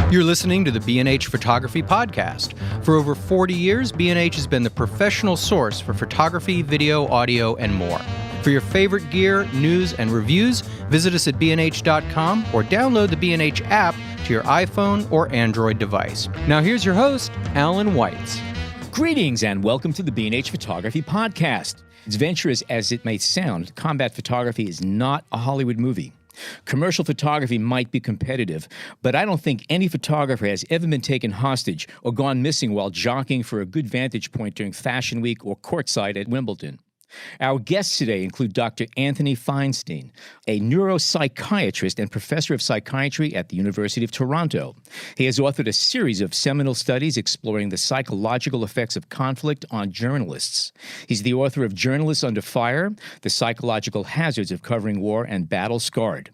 You're listening to the B&H Photography Podcast. For over 40 years, B&H has been the professional source for photography, video, audio, and more. For your favorite gear, news, and reviews, visit us at bnh.com or download the B&H app to your iPhone or Android device. Now here's your host, Alan Weitz. Greetings and welcome to the B&H Photography Podcast. As adventurous as it may sound, combat photography is not a Hollywood movie. Commercial photography might be competitive, but I don't think any photographer has ever been taken hostage or gone missing while jockeying for a good vantage point during Fashion Week or courtside at Wimbledon. Our guests today include Dr. Anthony Feinstein, a neuropsychiatrist and professor of psychiatry at the University of Toronto. He has authored a series of seminal studies exploring the psychological effects of conflict on journalists. He's the author of Journalists Under Fire, The Psychological Hazards of Covering War and Battle Scarred.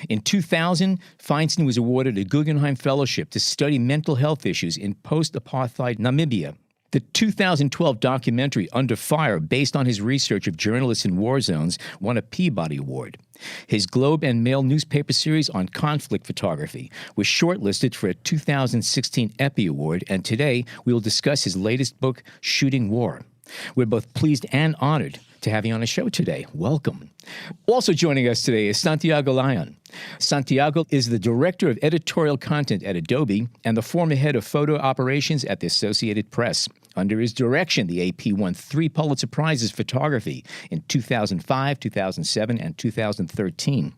In 2000, Feinstein was awarded a Guggenheim Fellowship to study mental health issues in post-apartheid Namibia. The 2012 documentary Under Fire, based on his research of journalists in war zones, won a Peabody Award. His Globe and Mail newspaper series on conflict photography was shortlisted for a 2016 Epi Award, and today we will discuss his latest book, Shooting War. We're both pleased and honored to have you on the show today. Welcome. Also joining us today is Santiago Lyon. Santiago is the Director of Editorial Content at Adobe and the former head of photo operations at the Associated Press. Under his direction, the AP won 3 Pulitzer Prizes photography in 2005, 2007, and 2013.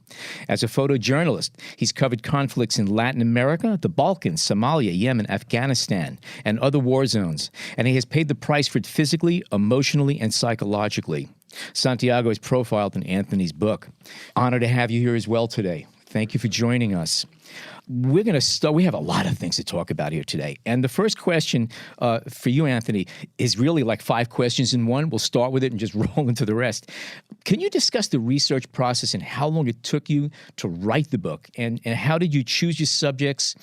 As a photojournalist, he's covered conflicts in Latin America, the Balkans, Somalia, Yemen, Afghanistan, and other war zones, and he has paid the price for it physically, emotionally, and psychologically. Santiago is profiled in Anthony's book. Honor to have you here as well today. Thank you for joining us. We're going to start. We have a lot of things to talk about here today. And the first question for you, Anthony, is really like 5 questions in one. We'll start with it and just roll into the rest. Can you discuss the research process and how long it took you to write the book? And how did you choose your subjects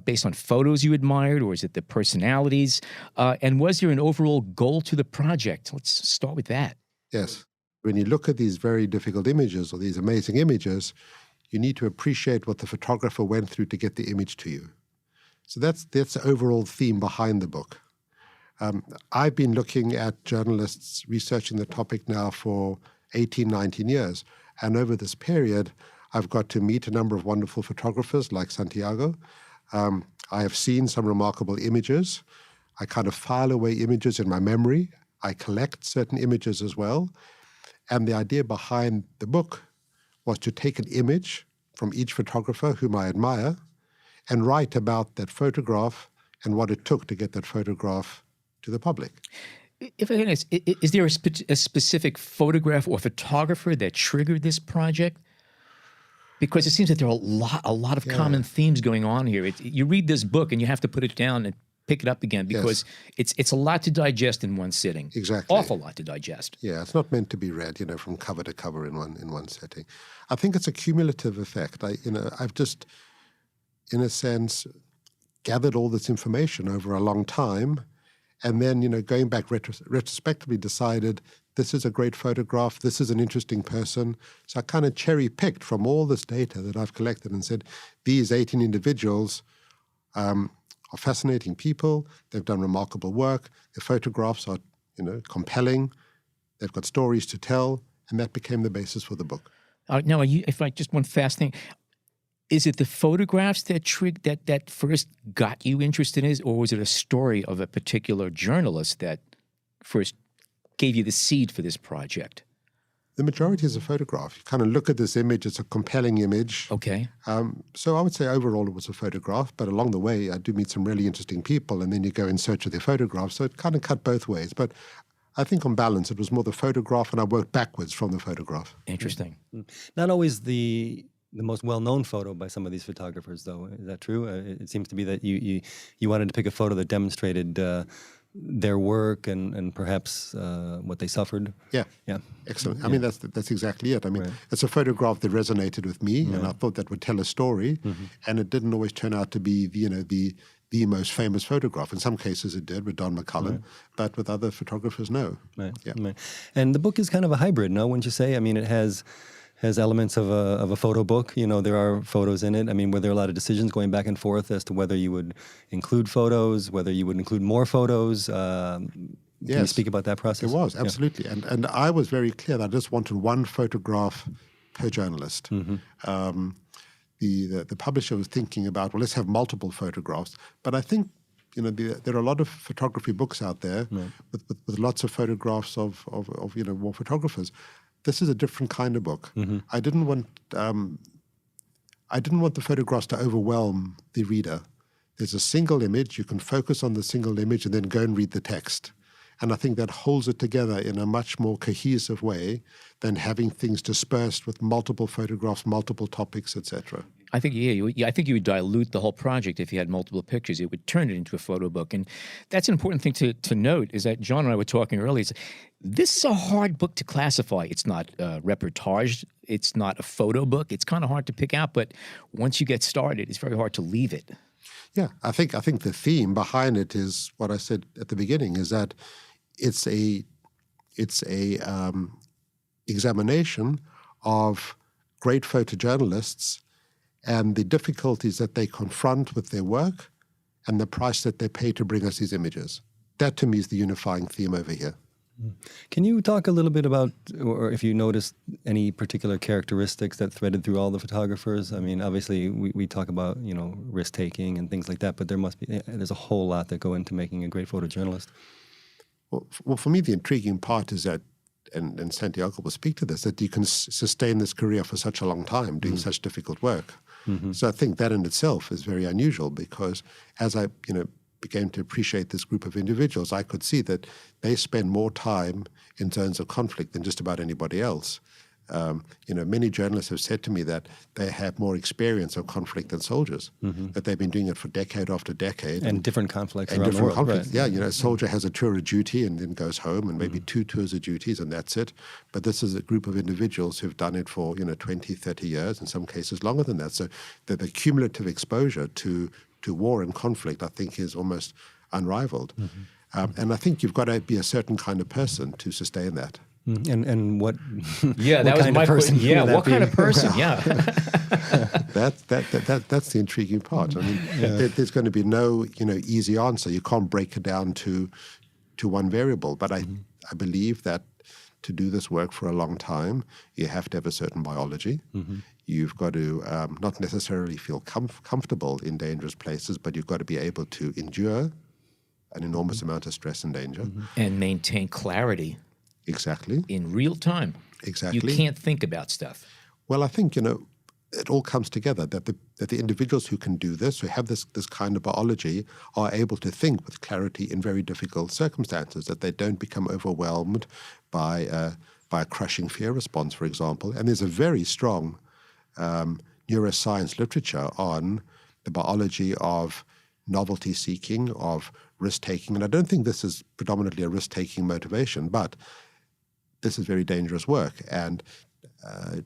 based on photos you admired, or is it the personalities? And was there an overall goal to the project? Let's start with that. Yes. When you look at these very difficult images or these amazing images, you need to appreciate what the photographer went through to get the image to you. So that's the overall theme behind the book. I've been looking at journalists researching the topic now for 18, 19 years. And over this period, I've got to meet a number of wonderful photographers like Santiago. I have seen some remarkable images. I kind of file away images in my memory. I collect certain images as well. And the idea behind the book was to take an image from each photographer whom I admire and write about that photograph and what it took to get that photograph to the public. If I can ask, is there a specific photograph or photographer that triggered this project? Because it seems that there are a lot of common themes going on here. You read this book and you have to put it down and pick it up again because it's a lot to digest in one sitting. Exactly. Awful lot to digest. Yeah, it's not meant to be read, from cover to cover in one setting. I think it's a cumulative effect. I've just, in a sense, gathered all this information over a long time, and then, going back retrospectively decided this is a great photograph, this is an interesting person. So I kind of cherry-picked from all this data that I've collected and said, these 18 individuals are fascinating people. They've done remarkable work. Their photographs are, compelling. They've got stories to tell, and that became the basis for the book. Now, just one fast thing, is it the photographs that first got you interested in it, or was it a story of a particular journalist that first gave you the seed for this project? The majority is a photograph. You kind of look at this image, it's a compelling image. Okay. So I would say overall it was a photograph, but along the way I do meet some really interesting people, and then you go in search of their photographs. So it kind of cut both ways. But I think on balance it was more the photograph, and I worked backwards from the photograph. Interesting. Not always the most well-known photo by some of these photographers, though. Is that true? It seems to be that you wanted to pick a photo that demonstrated their work and perhaps what they suffered. Yeah. Excellent. I mean, that's exactly it. I mean, It's a photograph that resonated with me, and I thought that would tell a story, and it didn't always turn out to be, the most famous photograph. In some cases it did with Don McCullum, but with other photographers, no. Right. And the book is kind of a hybrid, no? Wouldn't you say? I mean, it has has elements of a photo book. You know, there are photos in it. I mean, were there a lot of decisions going back and forth as to whether you would include photos, whether you would include more photos? Can you speak about that process? There was, absolutely. Yeah. And I was very clear that I just wanted one photograph per journalist. Mm-hmm. The publisher was thinking about, well, let's have multiple photographs. But I think, you know, there are a lot of photography books out there with lots of photographs of you know, more photographers. This is a different kind of book. Mm-hmm. I didn't want the photographs to overwhelm the reader. There's a single image. You can focus on the single image and then go and read the text. And I think that holds it together in a much more cohesive way than having things dispersed with multiple photographs, multiple topics, etc. I think, I think you would dilute the whole project if you had multiple pictures. It would turn it into a photo book. And that's an important thing to note, is that John and I were talking earlier. This is a hard book to classify. It's not reportage. It's not a photo book. It's kind of hard to pick out. But once you get started, it's very hard to leave it. Yeah, I think the theme behind it is what I said at the beginning, is that it's a examination of great photojournalists and the difficulties that they confront with their work and the price that they pay to bring us these images. That, to me, is the unifying theme over here. Can you talk a little bit about, or if you noticed any particular characteristics that threaded through all the photographers? I mean, obviously, we talk about, you know, risk-taking and things like that, but there's a whole lot that go into making a great photojournalist. Well, for me, the intriguing part is that, and Santiago will speak to this, that you can sustain this career for such a long time doing such difficult work. Mm-hmm. So I think that in itself is very unusual, because as I, you know, began to appreciate this group of individuals, I could see that they spend more time in zones of conflict than just about anybody else. You know, many journalists have said to me that they have more experience of conflict than soldiers, that they've been doing it for decade after decade. And different conflicts and around different the world. conflicts. Right. Yeah, you know, a soldier has a tour of duty and then goes home, and maybe 2 tours of duties, and that's it. But this is a group of individuals who've done it for, you know, 20, 30 years, in some cases longer than that. So the cumulative exposure to war and conflict, I think, is almost unrivaled. And I think you've got to be a certain kind of person to sustain that. And what? Yeah, that what was my question. Yeah, what kind of person? Yeah, that's the intriguing part. I mean, there's going to be no, you know, easy answer. You can't break it down to one variable. But I believe that to do this work for a long time, you have to have a certain biology. You've got to not necessarily feel comfortable in dangerous places, but you've got to be able to endure an enormous amount of stress and danger. and maintain clarity. Exactly. In real time. Exactly. You can't think about stuff. Well, I think, you know, it all comes together, that the individuals who can do this, who have this kind of biology, are able to think with clarity in very difficult circumstances, that they don't become overwhelmed by a crushing fear response, for example. And there's a very strong neuroscience literature on the biology of novelty seeking, of risk-taking. And I don't think this is predominantly a risk-taking motivation, but this is very dangerous work. And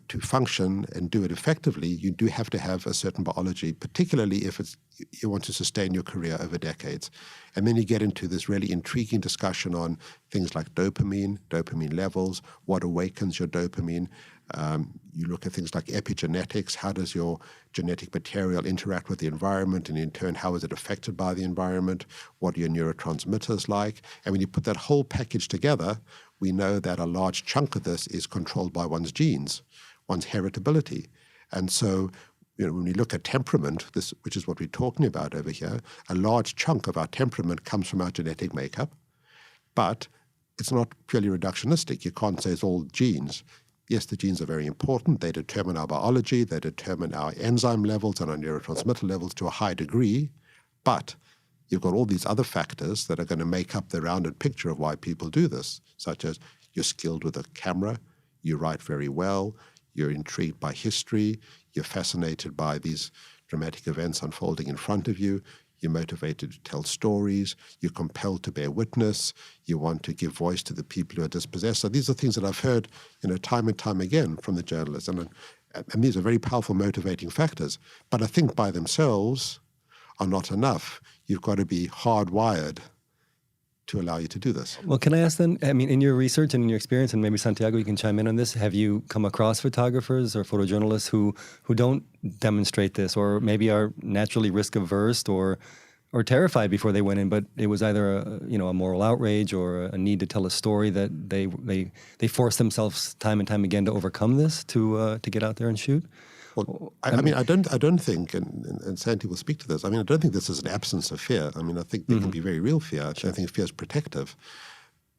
to function and do it effectively, you do have to have a certain biology, particularly if you want to sustain your career over decades. And then you get into this really intriguing discussion on things like dopamine levels, what awakens your dopamine. You look at things like epigenetics. How does your genetic material interact with the environment? And in turn, how is it affected by the environment? What are your neurotransmitters like? And when you put that whole package together, we know that a large chunk of this is controlled by one's genes, one's heritability. And so, you know, when we look at temperament, which is what we're talking about over here, a large chunk of our temperament comes from our genetic makeup. But it's not purely reductionistic. You can't say it's all genes. Yes, the genes are very important. They determine our biology. They determine our enzyme levels and our neurotransmitter levels to a high degree. But you've got all these other factors that are going to make up the rounded picture of why people do this, such as you're skilled with a camera, you write very well, you're intrigued by history, you're fascinated by these dramatic events unfolding in front of you, you're motivated to tell stories, you're compelled to bear witness, you want to give voice to the people who are dispossessed. So these are things that I've heard, you know, time and time again from the journalists. And these are very powerful motivating factors. But I think by themselves are not enough. You've got to be hardwired to allow you to do this. Well, can I ask then, I mean, in your research and in your experience, and maybe Santiago, you can chime in on this, have you come across photographers or photojournalists who don't demonstrate this, or maybe are naturally risk averse or terrified before they went in, but it was either a moral outrage or a need to tell a story that they forced themselves time and time again to overcome this to get out there and shoot? Well, I mean, I don't think, and Santi will speak to this. I mean, I don't think this is an absence of fear. I mean, I think there can be very real fear. I think fear is protective.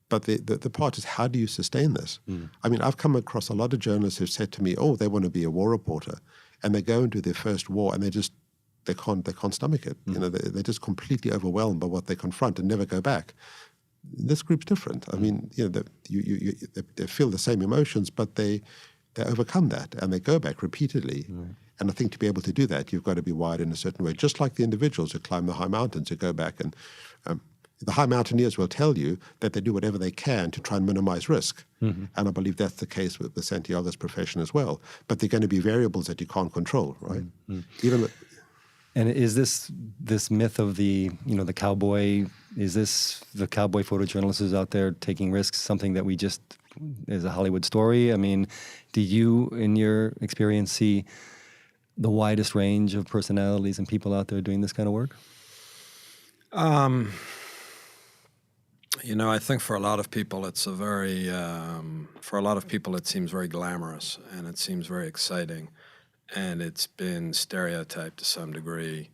But the part is, how do you sustain this? I mean, I've come across a lot of journalists who've said to me, "Oh, they want to be a war reporter," and they go and do their first war, and they can't stomach it. You know, they're just completely overwhelmed by what they confront and never go back. This group's different. I mean, you know, they feel the same emotions, but they overcome that and they go back repeatedly. And I think to be able to do that, you've got to be wired in a certain way, just like the individuals who climb the high mountains, who go back and the high mountaineers will tell you that they do whatever they can to try and minimize risk. And I believe that's the case with Santiago's profession as well. But there are going to be variables that you can't control, right? And is this myth of the cowboy, is this the cowboy photojournalist who's out there taking risks something that we just, is a Hollywood story? I mean, do you, in your experience, see the widest range of personalities and people out there doing this kind of work? You know, I think for a lot of people, it's a very, for a lot of people, it seems very glamorous and it seems very exciting. And it's been stereotyped to some degree,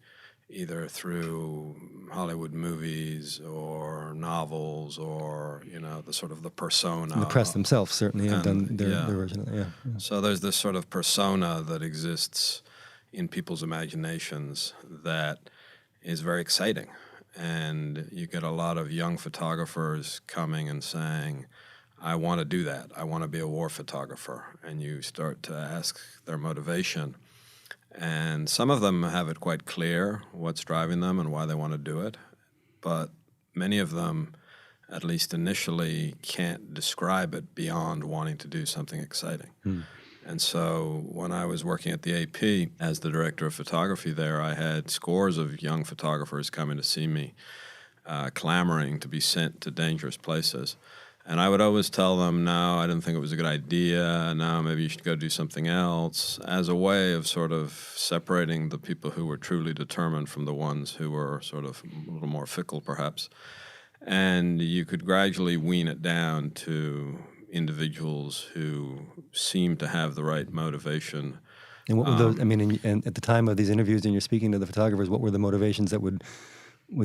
either through Hollywood movies or novels or, you know, the sort of the persona. And the press themselves certainly have done their version of it, So there's this sort of persona that exists in people's imaginations that is very exciting. And you get a lot of young photographers coming and saying, I want to do that. I want to be a war photographer. And you start to ask their motivation. And some of them have it quite clear what's driving them and why they want to do it. But many of them, at least initially, can't describe it beyond wanting to do something exciting. And so when I was working at the AP as the director of photography there, I had scores of young photographers coming to see me, clamoring to be sent to dangerous places. And I would always tell them, no, I didn't think it was a good idea. No, maybe you should go do something else, as a way of sort of separating the people who were truly determined from the ones who were sort of a little more fickle, perhaps. And you could gradually wean it down to individuals who seem to have the right motivation. And what were those, I mean, and at the time of these interviews and you're speaking to the photographers, what were the motivations that would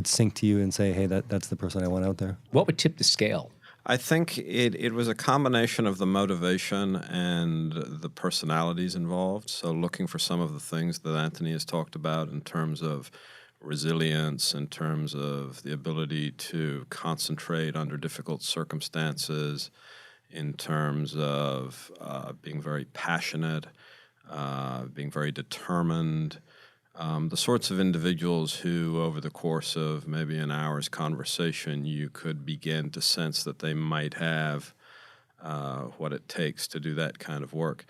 sink to you and say, hey, that's the person I want out there? What would tip the scale? I think it was a combination of the motivation and the personalities involved. So looking for some of the things that Anthony has talked about in terms of resilience, in terms of the ability to concentrate under difficult circumstances, in terms of being very passionate, being very determined. The sorts of individuals who, over the course of maybe an hour's conversation, you could begin to sense that they might have what it takes to do that kind of work.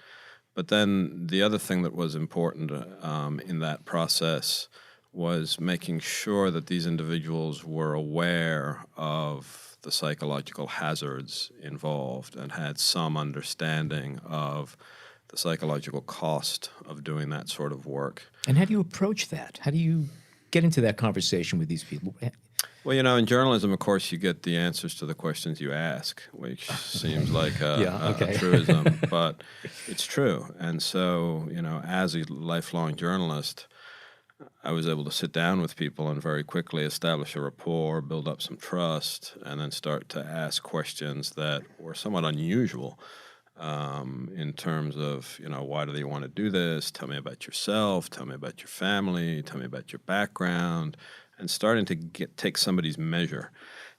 But then the other thing that was important in that process was making sure that these individuals were aware of the psychological hazards involved and had some understanding of the psychological cost of doing that sort of work. And how do you approach that? How do you get into that conversation with these people? Well, you know, in journalism, of course, you get the answers to the questions you ask, which seems like a truism, but it's true. And so, you know, as a lifelong journalist, I was able to sit down with people and very quickly establish a rapport, build up some trust, and then start to ask questions that were somewhat unusual. In terms of, you know, why do they want to do this? Tell me about yourself. Tell me about your family. Tell me about your background. And starting to take somebody's measure.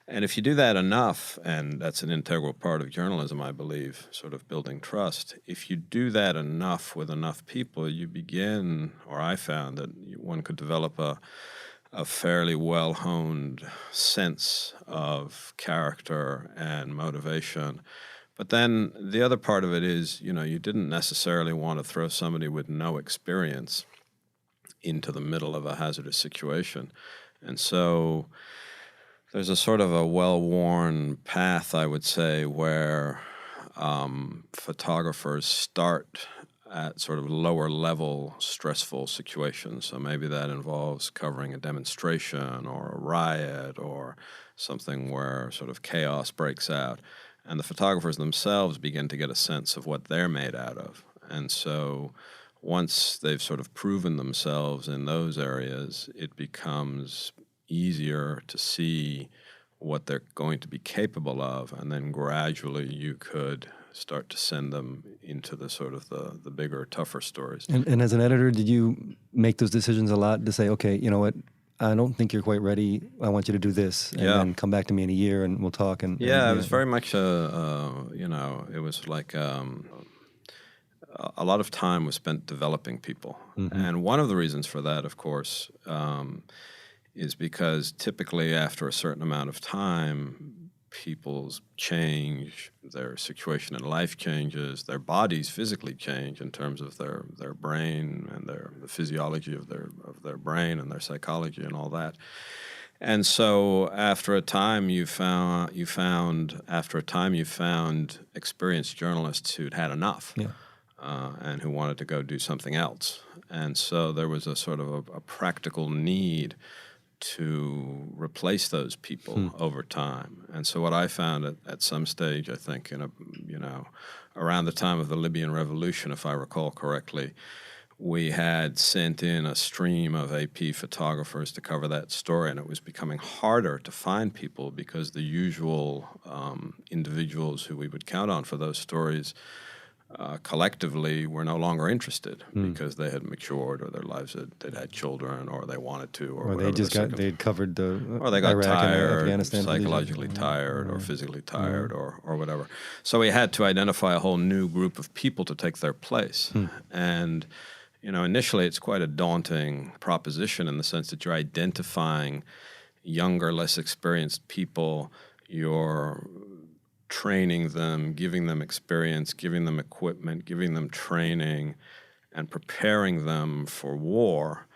And if you do that enough, and that's an integral part of journalism, I believe, sort of building trust, if you do that enough with enough people, you begin, or I found that one could develop a fairly well-honed sense of character and motivation. But then the other part of it is, you know, you didn't necessarily want to throw somebody with no experience into the middle of a hazardous situation. And so There's a sort of a well-worn path, I would say, where photographers start at sort of lower-level stressful situations. So maybe that involves covering a demonstration or a riot or something where sort of chaos breaks out. And the photographers themselves begin to get a sense of what they're made out of. And so once they've sort of proven themselves in those areas, it becomes easier to see what they're going to be capable of, and then gradually you could start to send them into the sort of the bigger, tougher stories. And as an editor, did you make those decisions a lot to say, okay, you know what, I don't think you're quite ready. I want you to do this, and then come back to me in a year and we'll talk. And it was very much it was like a lot of time was spent developing people. Mm-hmm. And one of the reasons for that, of course, is because typically after a certain amount of time, people's change, their situation in life changes, their bodies physically change in terms of their brain and the physiology of their brain and their psychology and all that. And so after a time you found experienced journalists who'd had enough. Yeah. And who wanted to go do something else. And so there was a sort of a practical need to replace those people over time. And so what I found at some stage, I think, around the time of the Libyan Revolution, if I recall correctly, we had sent in a stream of AP photographers to cover that story, and it was becoming harder to find people because the usual individuals who we would count on for those stories collectively were no longer interested because they had matured, or their lives they'd had children, or they wanted to, or they'd covered or they got Iraq tired, and Afghanistan, psychologically tired, or physically tired, or whatever. So we had to identify a whole new group of people to take their place, and initially it's quite a daunting proposition in the sense that you're identifying younger, less experienced people. You're training them, giving them experience, giving them equipment, giving them training, and preparing them for war,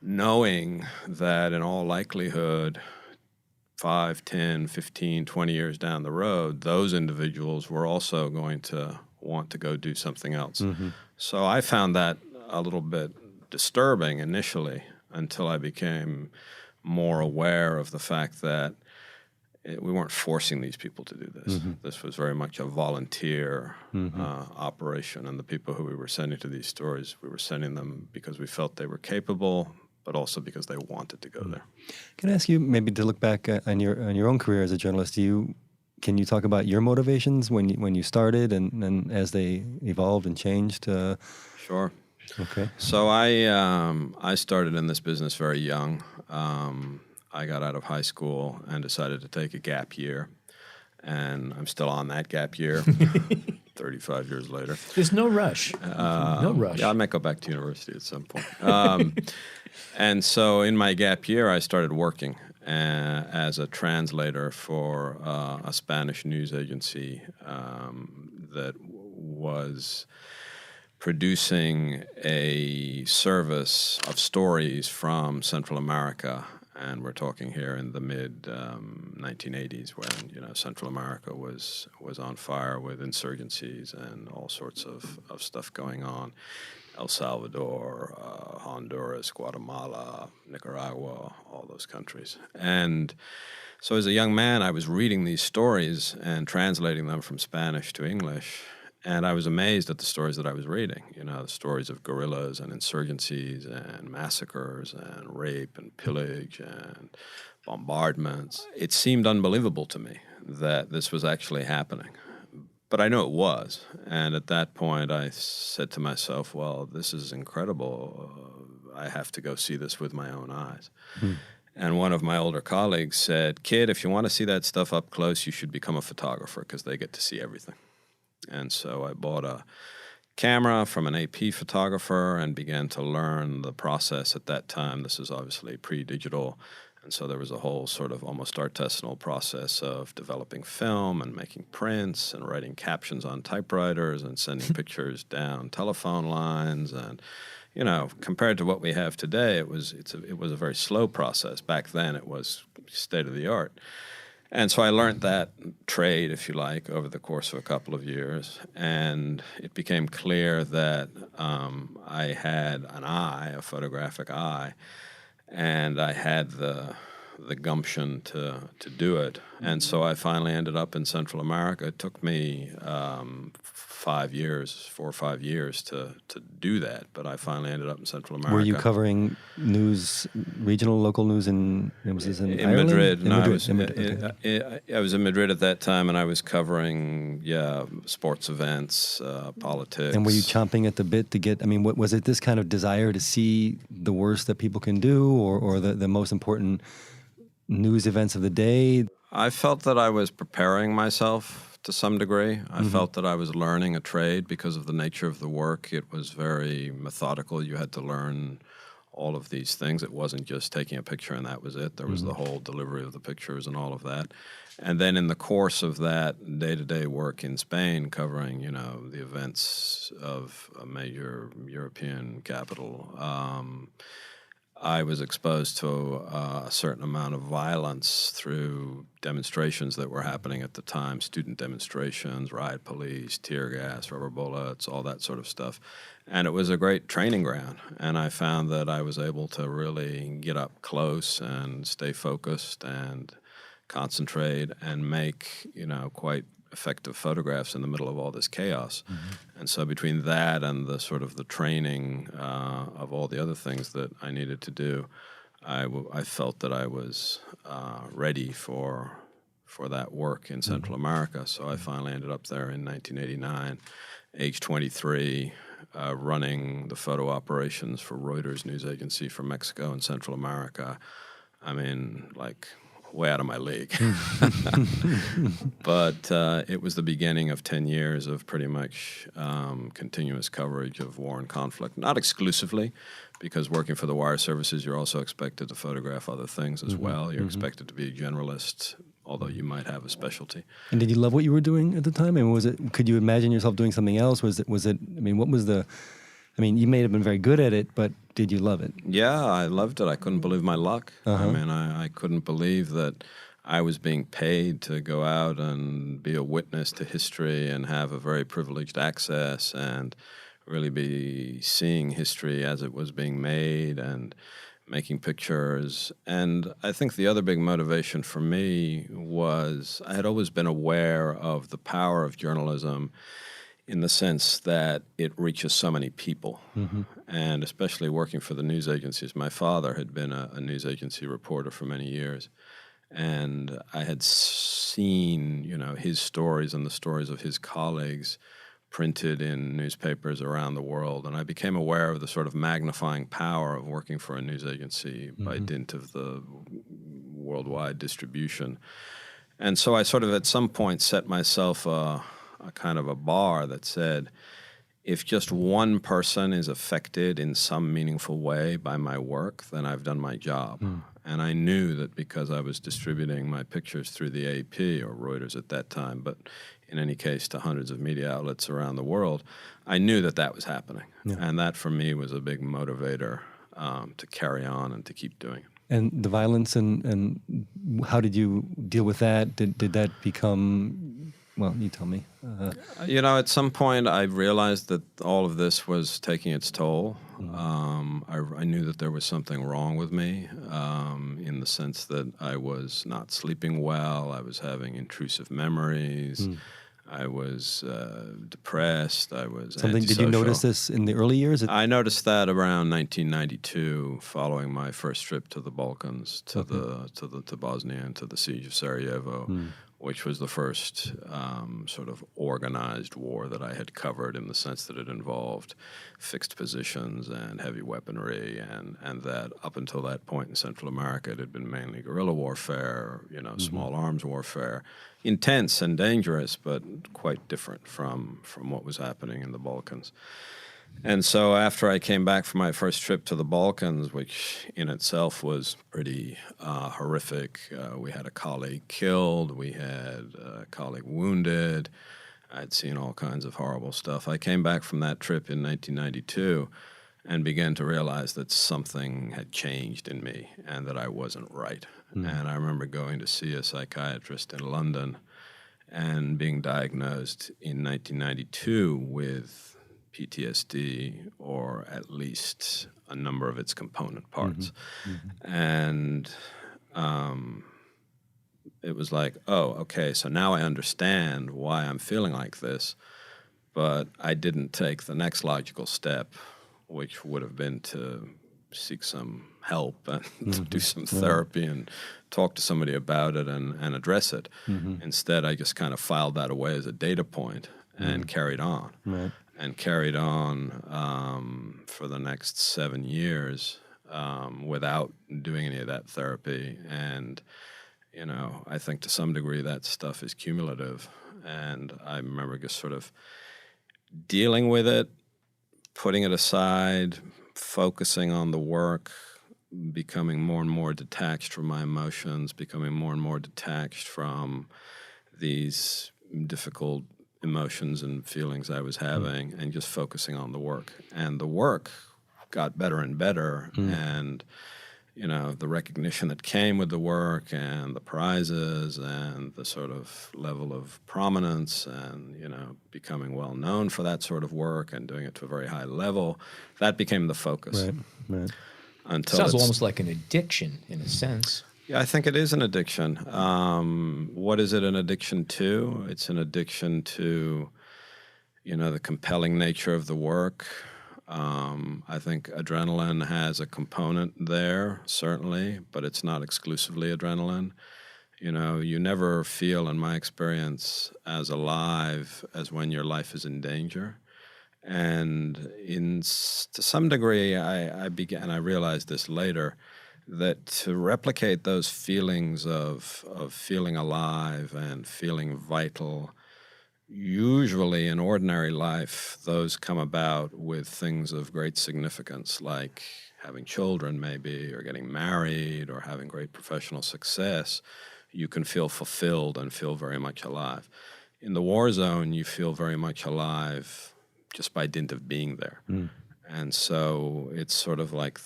knowing that in all likelihood 5, 10, 15, 20 years down the road, those individuals were also going to want to go do something else. Mm-hmm. So I found that a little bit disturbing initially until I became more aware of the fact that we weren't forcing these people to do this. Mm-hmm. This was very much a volunteer operation, and the people who we were sending to these stories, we were sending them because we felt they were capable, but also because they wanted to go there. Can I ask you maybe to look back on your own career as a journalist? Can you talk about your motivations when you started and as they evolved and changed? Sure. Okay. So I started in this business very young. I got out of high school and decided to take a gap year, and I'm still on that gap year 35 years later. There's no rush. No rush. Yeah, I might go back to university at some point. And so in my gap year, I started working as a translator for a Spanish news agency that was producing a service of stories from Central America. And we're talking here in the mid-1980s when, Central America was on fire with insurgencies and all sorts of stuff going on. El Salvador, Honduras, Guatemala, Nicaragua, all those countries. And so as a young man, I was reading these stories and translating them from Spanish to English. And I was amazed at the stories that I was reading, the stories of guerrillas and insurgencies and massacres and rape and pillage and bombardments. It seemed unbelievable to me that this was actually happening. But I knew it was. And at that point, I said to myself, well, this is incredible. I have to go see this with my own eyes. And one of my older colleagues said, kid, if you want to see that stuff up close, you should become a photographer because they get to see everything. And so I bought a camera from an AP photographer and began to learn the process at that time. This is obviously pre-digital. And so there was a whole sort of almost artisanal process of developing film and making prints and writing captions on typewriters and sending pictures down telephone lines and, compared to what we have today, it was a very slow process. Back then, it was state of the art. And so I learned that trade, if you like, over the course of a couple of years. And it became clear that I had an eye, a photographic eye, and I had the gumption to do it. And so I finally ended up in Central America. It took me 4 or 5 years to do that, but I finally ended up in Central America. Were you covering news, regional, local news in Ireland? Madrid? In No, Madrid. Okay. I was in Madrid at that time, and I was covering sports events, politics. And were you chomping at the bit to get? I mean, was it this kind of desire to see the worst that people can do, or the most important news events of the day? I felt that I was preparing myself to some degree. I felt that I was learning a trade because of the nature of the work. It was very methodical. You had to learn all of these things. It wasn't just taking a picture and that was it. There was the whole delivery of the pictures and all of that. And then in the course of that day-to-day work in Spain, covering, the events of a major European capital, I was exposed to a certain amount of violence through demonstrations that were happening at the time, student demonstrations, riot police, tear gas, rubber bullets, all that sort of stuff. And it was a great training ground. And I found that I was able to really get up close and stay focused and concentrate and make, quite effective photographs in the middle of all this chaos. And so between that and the sort of the training of all the other things that I needed to do, I felt that I was ready for that work in Central America. So I finally ended up there in 1989, age 23, running the photo operations for Reuters news agency for Mexico and Central America. I mean, way out of my league. But it was the beginning of 10 years of pretty much continuous coverage of war and conflict. Not exclusively, because working for the wire services, you're also expected to photograph other things as well. You're expected to be a generalist, although you might have a specialty. And did you love what you were doing at the time? I mean, could you imagine yourself doing something else? You may have been very good at it, but did you love it? Yeah, I loved it. I couldn't believe my luck. I mean, I couldn't believe that I was being paid to go out and be a witness to history and have a very privileged access and really be seeing history as it was being made and making pictures. And I think the other big motivation for me was I had always been aware of the power of journalism in the sense that it reaches so many people. And especially working for the news agencies. My father had been a news agency reporter for many years. And I had seen, his stories and the stories of his colleagues printed in newspapers around the world. And I became aware of the sort of magnifying power of working for a news agency by dint of the worldwide distribution. And so I sort of at some point set myself a kind of a bar that said, if just one person is affected in some meaningful way by my work, then I've done my job. And I knew that because I was distributing my pictures through the AP or Reuters at that time, but in any case to hundreds of media outlets around the world, I knew that that was happening. Yeah. And that for me was a big motivator to carry on and to keep doing it. And the violence and how did you deal with that? Did that become... Well, you tell me. At some point I realized that all of this was taking its toll. I knew that there was something wrong with me in the sense that I was not sleeping well. I was having intrusive memories. I was depressed. I was something. antisocial. Did you notice this in the early years? I noticed that around 1992, following my first trip to the Balkans, to Bosnia and to the siege of Sarajevo. Which was the first sort of organized war that I had covered in the sense that it involved fixed positions and heavy weaponry, and that up until that point in Central America, it had been mainly guerrilla warfare, small arms warfare, intense and dangerous, but quite different from what was happening in the Balkans. And so after I came back from my first trip to the Balkans, which in itself was pretty horrific, we had a colleague killed, we had a colleague wounded, I'd seen all kinds of horrible stuff. I came back from that trip in 1992, and began to realize that something had changed in me and that I wasn't right. And I remember going to see a psychiatrist in London and being diagnosed in 1992 with PTSD, or at least a number of its component parts. And it was like, oh, okay, so now I understand why I'm feeling like this, but I didn't take the next logical step, which would have been to seek some help and do some therapy and talk to somebody about it and address it. Instead, I just kind of filed that away as a data point and carried on. And carried on for the next 7 years without doing any of that therapy. And, you know, I think to some degree that stuff is cumulative. And I remember just sort of dealing with it, putting it aside, focusing on the work, becoming more and more detached from my emotions, becoming more and more detached from these difficult emotions and feelings I was having, and just focusing on the work. And the work got better and better, and you know, the recognition that came with the work and the prizes and the sort of level of prominence and, you know, becoming well known for that sort of work and doing it to a very high level, that became the focus. Right. Until sounds almost like an addiction in a sense. Yeah, I think it is an addiction. What is it an addiction to? It's an addiction to, you know, the compelling nature of the work. I think adrenaline has a component there, certainly, but it's not exclusively adrenaline. You know, you never feel, in my experience, as alive as when your life is in danger. And to some degree, I began, and I realized this later, that to replicate those feelings of feeling alive and feeling vital, usually in ordinary life, those come about with things of great significance, like having children maybe, or getting married, or having great professional success. You can feel fulfilled and feel very much alive. In the war zone, you feel very much alive just by dint of being there. And so it's sort of like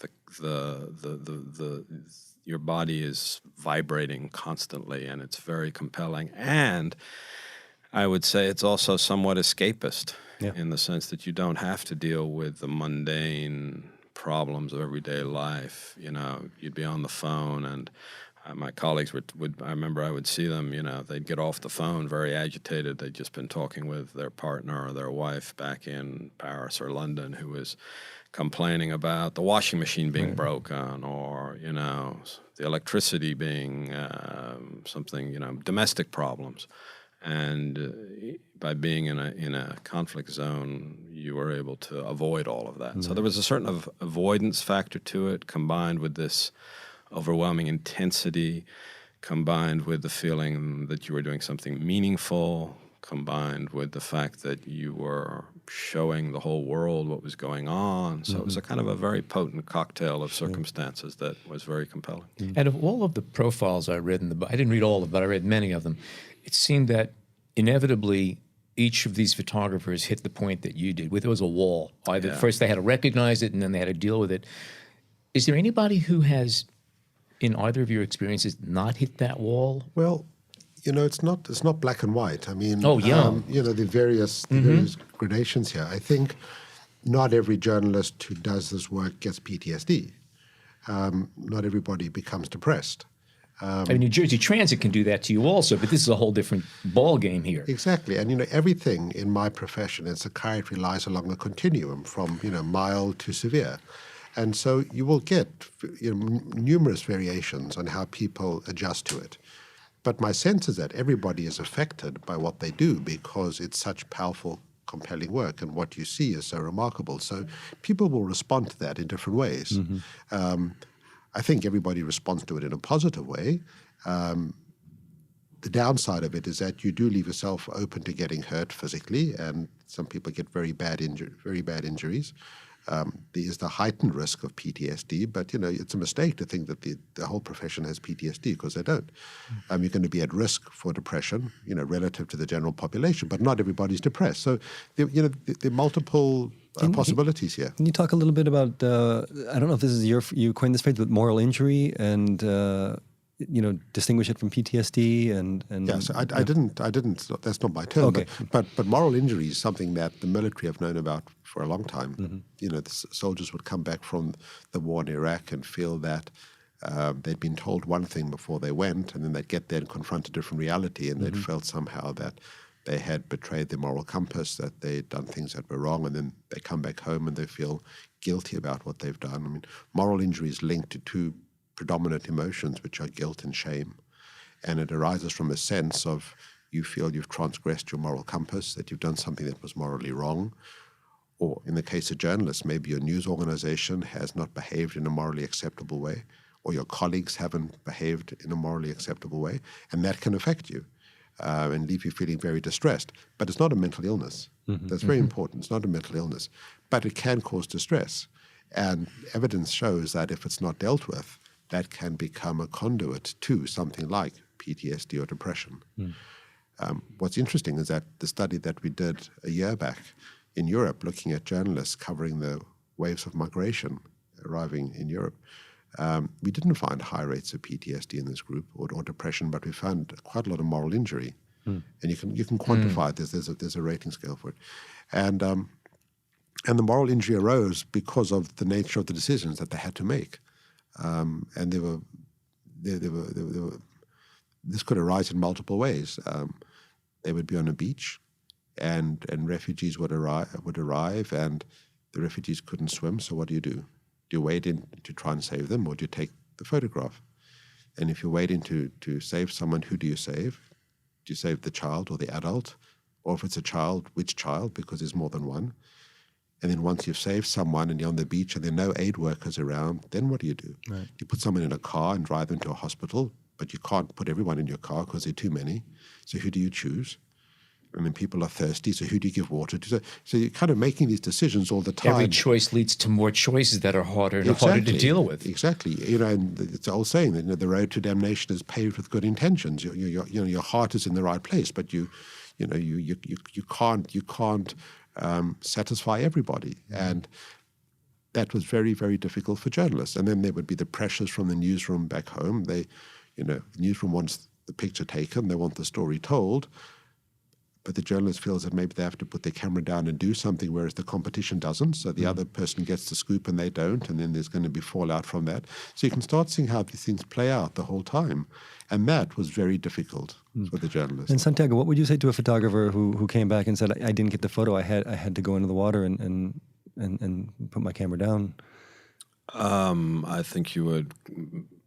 your body is vibrating constantly, and it's very compelling. And I would say it's also somewhat escapist in the sense that you don't have to deal with the mundane problems of everyday life. You know, you'd be on the phone, and my colleagues I remember I would see them, you know, they'd get off the phone very agitated. They'd just been talking with their partner or their wife back in Paris or London, who was complaining about the washing machine being broken, or, you know, the electricity being something, you know, domestic problems. And by being in a conflict zone, you were able to avoid all of that. So there was a certain avoidance factor to it, combined with this overwhelming intensity, combined with the feeling that you were doing something meaningful, combined with the fact that you were showing the whole world what was going on. So it was a kind of a very potent cocktail of circumstances that was very compelling. And of all of the profiles I read in the book, I didn't read all of them, but I read many of them, it seemed that inevitably each of these photographers hit the point that you did. There was a wall. Either first they had to recognize it and then they had to deal with it. Is there anybody who has, in either of your experiences, not hit that wall? Well, you know, it's not black and white. I mean, you know, the various gradations here. I think not every journalist who does this work gets PTSD. Not everybody becomes depressed. I mean, New Jersey Transit can do that to you also, but this is a whole different ball game here. Exactly. And, you know, everything in my profession in psychiatry lies along a continuum from, you know, mild to severe. And so you will get, you know, numerous variations on how people adjust to it. But my sense is that everybody is affected by what they do because it's such powerful, compelling work, and what you see is so remarkable. So people will respond to that in different ways. I think everybody responds to it in a positive way. The downside of it is that you do leave yourself open to getting hurt physically, and some people get very bad injuries. there is the heightened risk of PTSD, but it's a mistake to think that the whole profession has PTSD, because they don't. You're going to be at risk for depression, relative to the general population, but not everybody's depressed. So there are multiple possibilities here. Can you talk a little bit about, I don't know if this is you coined this phrase, but moral injury and, distinguish it from PTSD and yes, I didn't. That's not my term. Okay. But moral injury is something that the military have known about for a long time. Mm-hmm. The soldiers would come back from the war in Iraq and feel that they'd been told one thing before they went, and then they'd get there and confront a different reality, and they'd felt somehow that they had betrayed their moral compass, that they'd done things that were wrong, and then they come back home and they feel guilty about what they've done. I mean, moral injury is linked to two predominant emotions, which are guilt and shame. And it arises from a sense of you feel you've transgressed your moral compass, that you've done something that was morally wrong. Or in the case of journalists, maybe your news organization has not behaved in a morally acceptable way, or your colleagues haven't behaved in a morally acceptable way, and that can affect you and leave you feeling very distressed. But it's not a mental illness. That's very important. It's not a mental illness. But it can cause distress. And evidence shows that if it's not dealt with, that can become a conduit to something like PTSD or depression. What's interesting is that the study that we did a year back in Europe, looking at journalists covering the waves of migration arriving in Europe, we didn't find high rates of PTSD in this group or depression, but we found quite a lot of moral injury. And you can quantify it. There's a rating scale for it. And the moral injury arose because of the nature of the decisions that they had to make. And there were this could arise in multiple ways. They would be on a beach, and refugees would arrive, and the refugees couldn't swim. So what do? Do you wade in to try and save them, or do you take the photograph? And if you're wading to save someone, who do you save? Do you save the child or the adult? Or if it's a child, which child? Because there's more than one. And then once you've saved someone and you're on the beach and there are no aid workers around, then what do? Right. You put someone in a car and drive them to a hospital, but you can't put everyone in your car because there are too many. So who do you choose? And then people are thirsty, so who do you give water to? So you're kind of making these decisions all the time. Every choice leads to more choices that are harder and harder to deal with. Exactly. And it's the old saying that the road to damnation is paved with good intentions. Your heart is in the right place, but you can't satisfy everybody. And that was very, very difficult for journalists. And then there would be the pressures from the newsroom back home. The newsroom wants the picture taken, they want the story told, but the journalist feels that maybe they have to put their camera down and do something, whereas the competition doesn't. So the other person gets the scoop and they don't, and then there's going to be fallout from that. So you can start seeing how these things play out the whole time. And that was very difficult for the journalist. And Santiago, what would you say to a photographer who came back and said, I didn't get the photo, I had to go into the water and put my camera down? I think you would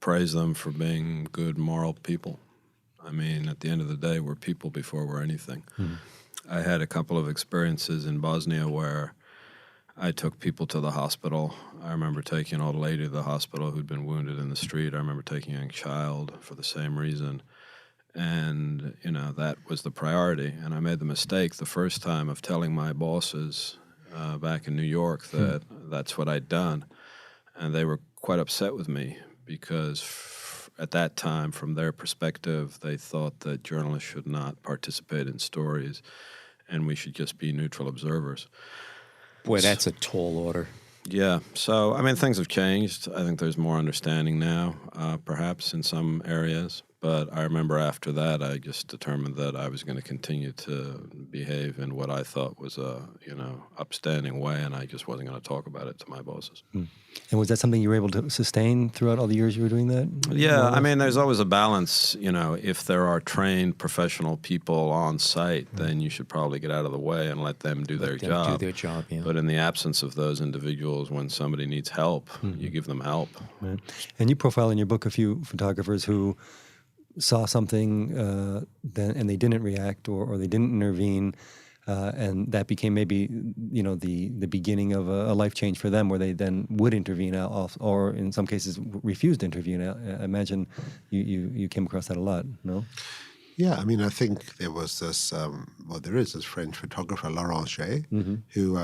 praise them for being good, moral people. I mean, at the end of the day, we're people before we're anything. I had a couple of experiences in Bosnia where I took people to the hospital. I remember taking an old lady to the hospital who'd been wounded in the street. I remember taking a young child for the same reason. And, that was the priority. And I made the mistake the first time of telling my bosses back in New York that that's what I'd done. And they were quite upset with me because at that time, from their perspective, they thought that journalists should not participate in stories and we should just be neutral observers. Boy, that's a tall order. Yeah. So, I mean, things have changed. I think there's more understanding now, perhaps in some areas. But I remember after that, I just determined that I was going to continue to behave in what I thought was a, upstanding way, and I just wasn't going to talk about it to my bosses. And was that something you were able to sustain throughout all the years you were doing that? Yeah, I mean, there's always a balance. If there are trained professional people on site, then you should probably get out of the way and let them do their job. Yeah. But in the absence of those individuals, when somebody needs help, you give them help. Right. And you profile in your book a few photographers who saw something and they didn't react or they didn't intervene, and that became maybe the beginning of a life change for them, where they then would intervene or in some cases refused to intervene. I imagine you came across that a lot, no? Yeah, I mean, I think there was this, there is this French photographer, Laurent Gay, who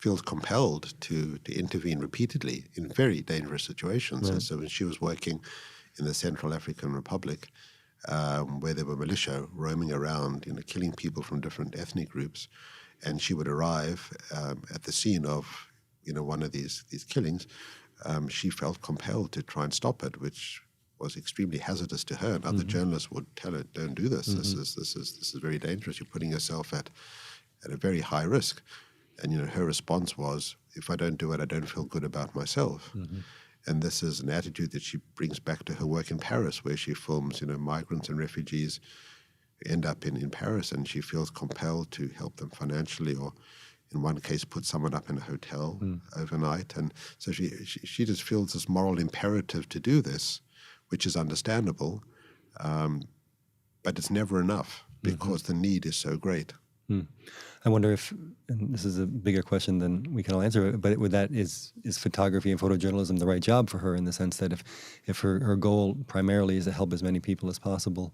feels compelled to intervene repeatedly in very dangerous situations. Right. So when she was working in the Central African Republic, where there were militia roaming around, killing people from different ethnic groups, and she would arrive at the scene of one of these killings, she felt compelled to try and stop it, which was extremely hazardous to her. And other journalists would tell her, "Don't do this. This is very dangerous. You're putting yourself at a very high risk." And her response was, "If I don't do it, I don't feel good about myself." And this is an attitude that she brings back to her work in Paris, where she films, migrants and refugees who end up in Paris, and she feels compelled to help them financially, or in one case, put someone up in a hotel overnight. And so she just feels this moral imperative to do this, which is understandable, but it's never enough because the need is so great. I wonder if, and this is a bigger question than we can all answer, but is photography and photojournalism the right job for her, in the sense that if her goal primarily is to help as many people as possible,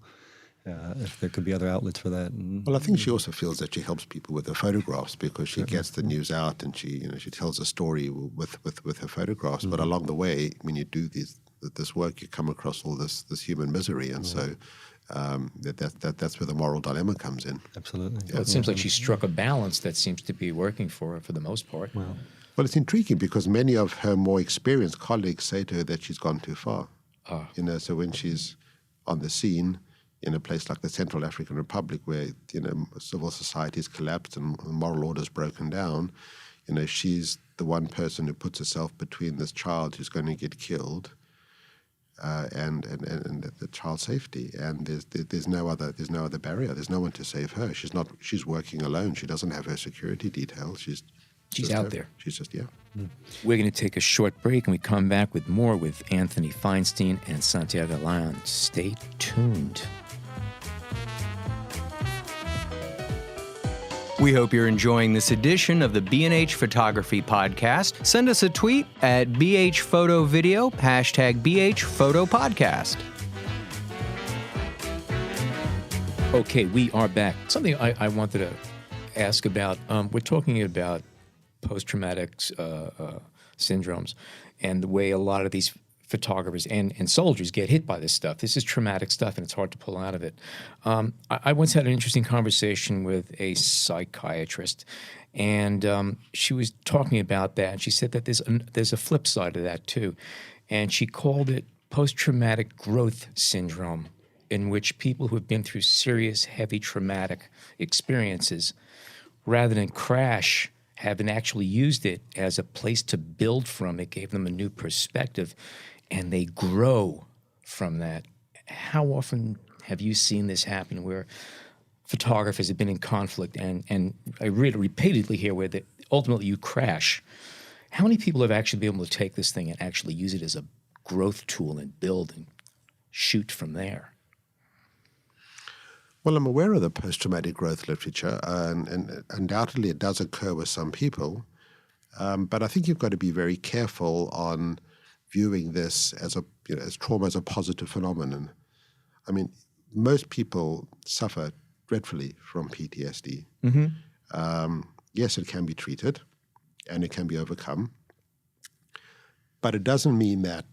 if there could be other outlets for that? Well, I think she also feels that she helps people with her photographs, because she gets the news out, and she tells a story with her photographs. But along the way, when you do this work, you come across all this human misery, and so that's where the moral dilemma comes in. Absolutely. Well, it seems like she struck a balance that seems to be working for her for the most part. Well, it's intriguing because many of her more experienced colleagues say to her that she's gone too far. So when she's on the scene in a place like the Central African Republic, where civil society's collapsed and moral order's broken down, she's the one person who puts herself between this child who's going to get killed and the child's safety, and there's no other barrier. There's no one to save her. She's working alone. She doesn't have her security details. She's out there. She's just We're going to take a short break, and we come back with more with Anthony Feinstein and Santiago Lyon. Stay tuned. We hope you're enjoying this edition of the B&H Photography Podcast. Send us a tweet at BHPhotoVideo, #BHPhotoPodcast. Okay, we are back. Something I wanted to ask about, we're talking about post-traumatic syndromes and the way a lot of these photographers and soldiers get hit by this stuff. This is traumatic stuff, and it's hard to pull out of it. I once had an interesting conversation with a psychiatrist, and she was talking about that, and she said that there's a flip side to that too, and she called it post-traumatic growth syndrome, in which people who have been through serious, heavy, traumatic experiences, rather than crash, haven't actually used it as a place to build from. It gave them a new perspective, and they grow from that. How often have you seen this happen, where photographers have been in conflict, and I read it repeatedly here, where ultimately you crash? How many people have actually been able to take this thing and actually use it as a growth tool and build and shoot from there? Well, I'm aware of the post-traumatic growth literature, and undoubtedly it does occur with some people. But I think you've got to be very careful on viewing this as as trauma as a positive phenomenon. I mean, most people suffer dreadfully from PTSD. Yes, it can be treated, and it can be overcome. But it doesn't mean that,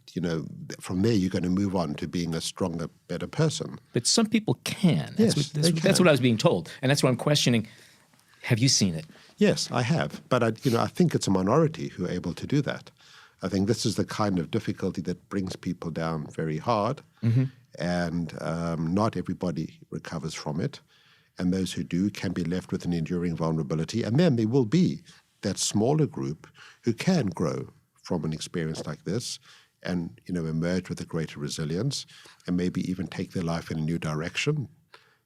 from there you're going to move on to being a stronger, better person. But some people can. Yes, they can. That's what I was being told. And that's what I'm questioning. Have you seen it? Yes, I have. But, I think it's a minority who are able to do that. I think this is the kind of difficulty that brings people down very hard. And not everybody recovers from it. And those who do can be left with an enduring vulnerability. And then there will be that smaller group who can grow from an experience like this and, emerge with a greater resilience and maybe even take their life in a new direction.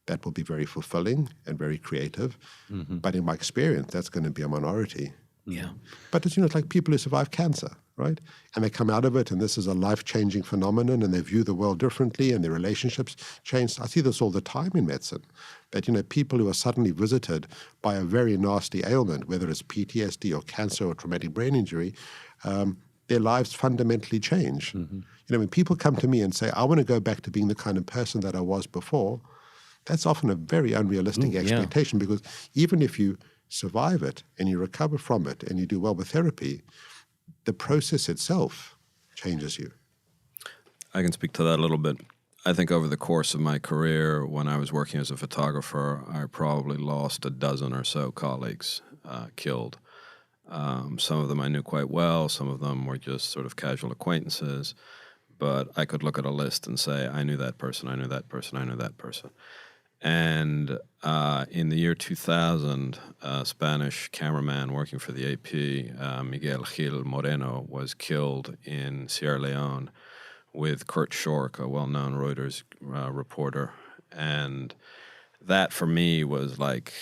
That will be very fulfilling and very creative. But in my experience, that's going to be a minority. Yeah. But it's, it's like people who survive cancer, right? And they come out of it, and this is a life-changing phenomenon, and they view the world differently, and their relationships change. I see this all the time in medicine. But, people who are suddenly visited by a very nasty ailment, whether it's PTSD or cancer or traumatic brain injury, their lives fundamentally change. When people come to me and say, I want to go back to being the kind of person that I was before, that's often a very unrealistic expectation, because even if you survive it and you recover from it and you do well with therapy, the process itself changes you. I can speak to that a little bit. I think over the course of my career, when I was working as a photographer, I probably lost a dozen or so colleagues killed. Some of them I knew quite well. Some of them were just sort of casual acquaintances. But I could look at a list and say, I knew that person, I knew that person, I knew that person. And in the year 2000, a Spanish cameraman working for the AP, Miguel Gil Moreno, was killed in Sierra Leone with Kurt Schork, a well-known Reuters reporter. And that, for me, was like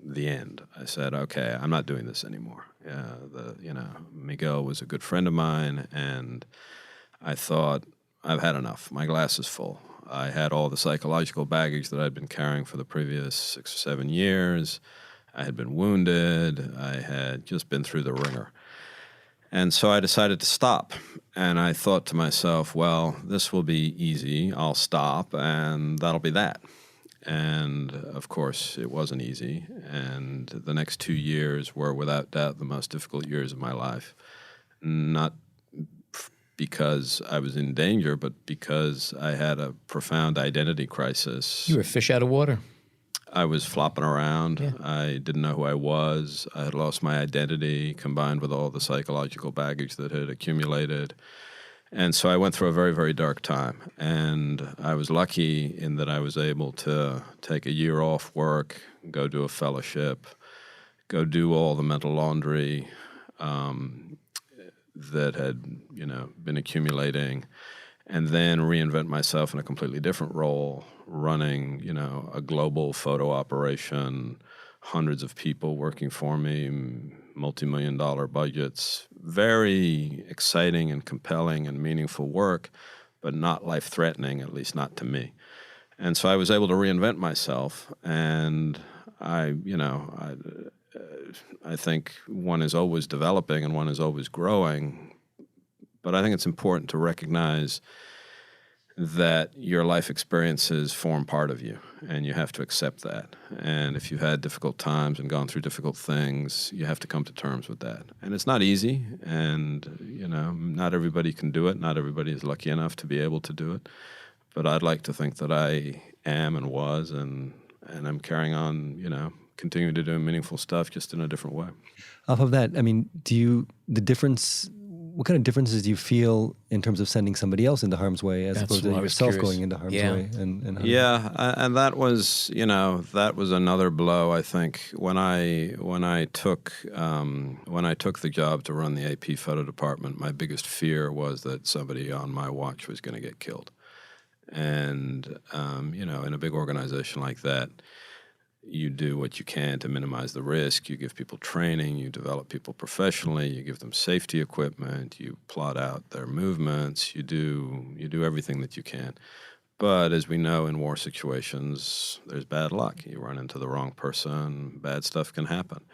the end. I said, okay, I'm not doing this anymore. Miguel was a good friend of mine, and I thought, I've had enough. My glass is full. I had all the psychological baggage that I'd been carrying for the previous 6 or 7 years. I had been wounded. I had just been through the ringer. And so I decided to stop. And I thought to myself, well, this will be easy. I'll stop, and that'll be that. And, of course, it wasn't easy. And the next 2 years were, without doubt, the most difficult years of my life. Not because I was in danger, but because I had a profound identity crisis. You were a fish out of water. I was flopping around. Yeah. I didn't know who I was. I had lost my identity, combined with all the psychological baggage that had accumulated. And so I went through a very, very dark time. And I was lucky in that I was able to take a year off work, go do a fellowship, go do all the mental laundry that had, been accumulating, and then reinvent myself in a completely different role, running, a global photo operation, hundreds of people working for me, multi-million-dollar budgets, very exciting and compelling and meaningful work, but not life-threatening, at least not to me. And so I was able to reinvent myself, and I think one is always developing and one is always growing, but I think it's important to recognize that your life experiences form part of you, and you have to accept that. And if you've had difficult times and gone through difficult things, you have to come to terms with that. And it's not easy, and not everybody can do it. Not everybody is lucky enough to be able to do it. But I'd like to think that I am and was, and I'm carrying on, continuing to do meaningful stuff, just in a different way. Off of that, what kind of differences do you feel in terms of sending somebody else into harm's way as opposed to yourself going into harm's way? And that was, that was another blow. I think when I took the job to run the AP photo department, my biggest fear was that somebody on my watch was going to get killed. And in a big organization like that, you do what you can to minimize the risk. You give people training, you develop people professionally, you give them safety equipment, you plot out their movements, you do everything that you can. But as we know, in war situations, there's bad luck. You run into the wrong person, bad stuff can happen.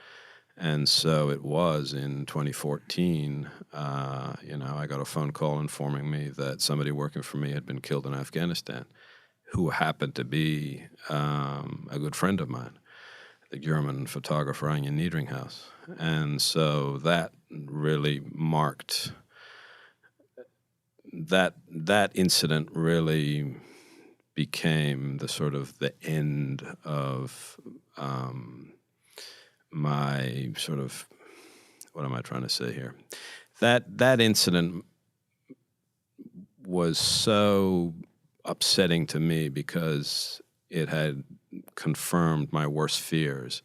And so it was in 2014, I got a phone call informing me that somebody working for me had been killed in Afghanistan, who happened to be a good friend of mine, the German photographer Anja Niedringhaus. And so that really marked, that incident really became the sort of the end of my sort of, what am I trying to say here? That incident was so upsetting to me because it had confirmed my worst fears,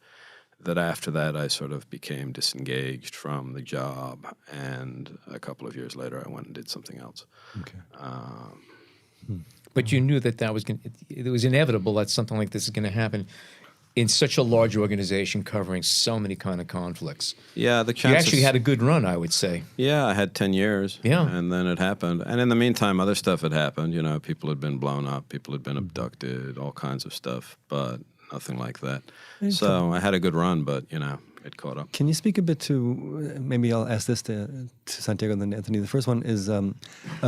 that after that I sort of became disengaged from the job, and a couple of years later I went and did something else. Okay. But you knew that it was inevitable that something like this is going to happen in such a large organization covering so many kind of conflicts. Yeah, the chances... You actually had a good run, I would say. Yeah, I had 10 years. Yeah. And then it happened. And in the meantime, other stuff had happened. People had been blown up, people had been abducted, all kinds of stuff, but nothing like that. So I had a good run, but, it caught up. Can you speak a bit to, maybe I'll ask this to Santiago and then Anthony. The first one is a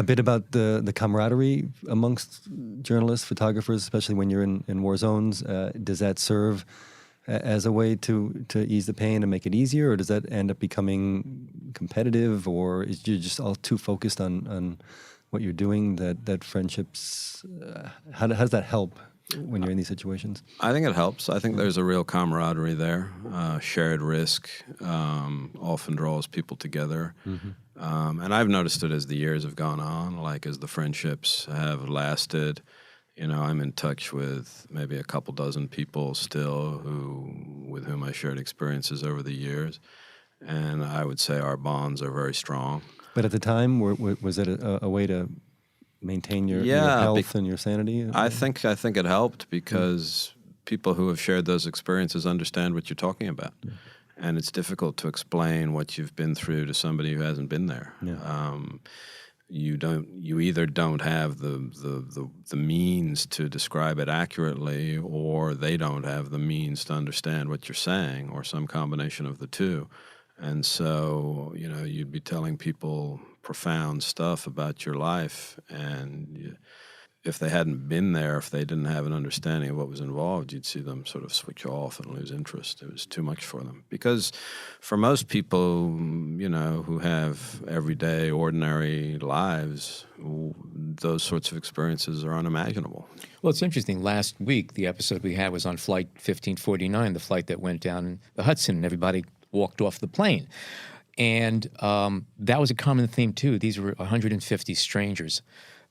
bit about the camaraderie amongst journalists, photographers, especially when you're in war zones. Does that serve as a way to ease the pain and make it easier, or does that end up becoming competitive, or is you just all too focused on what you're doing that friendships? How does that help when you're in these situations? I think it helps. I think there's a real camaraderie there. Shared risk often draws people together. And I've noticed it as the years have gone on, like as the friendships have lasted. I'm in touch with maybe a couple dozen people still with whom I shared experiences over the years. And I would say our bonds are very strong. But at the time, was it a way to maintain your health and your sanity? I think it helped because people who have shared those experiences understand what you're talking about. Yeah. And it's difficult to explain what you've been through to somebody who hasn't been there. Yeah. You either don't have the means to describe it accurately, or they don't have the means to understand what you're saying, or some combination of the two. And so, you'd be telling people profound stuff about your life, and if they hadn't been there, if they didn't have an understanding of what was involved, you'd see them sort of switch off and lose interest. It was too much for them. Because for most people, who have everyday, ordinary lives, those sorts of experiences are unimaginable. Well, it's interesting. Last week, the episode we had was on Flight 1549, the flight that went down the Hudson, and everybody walked off the plane. And that was a common theme, too. These were 150 strangers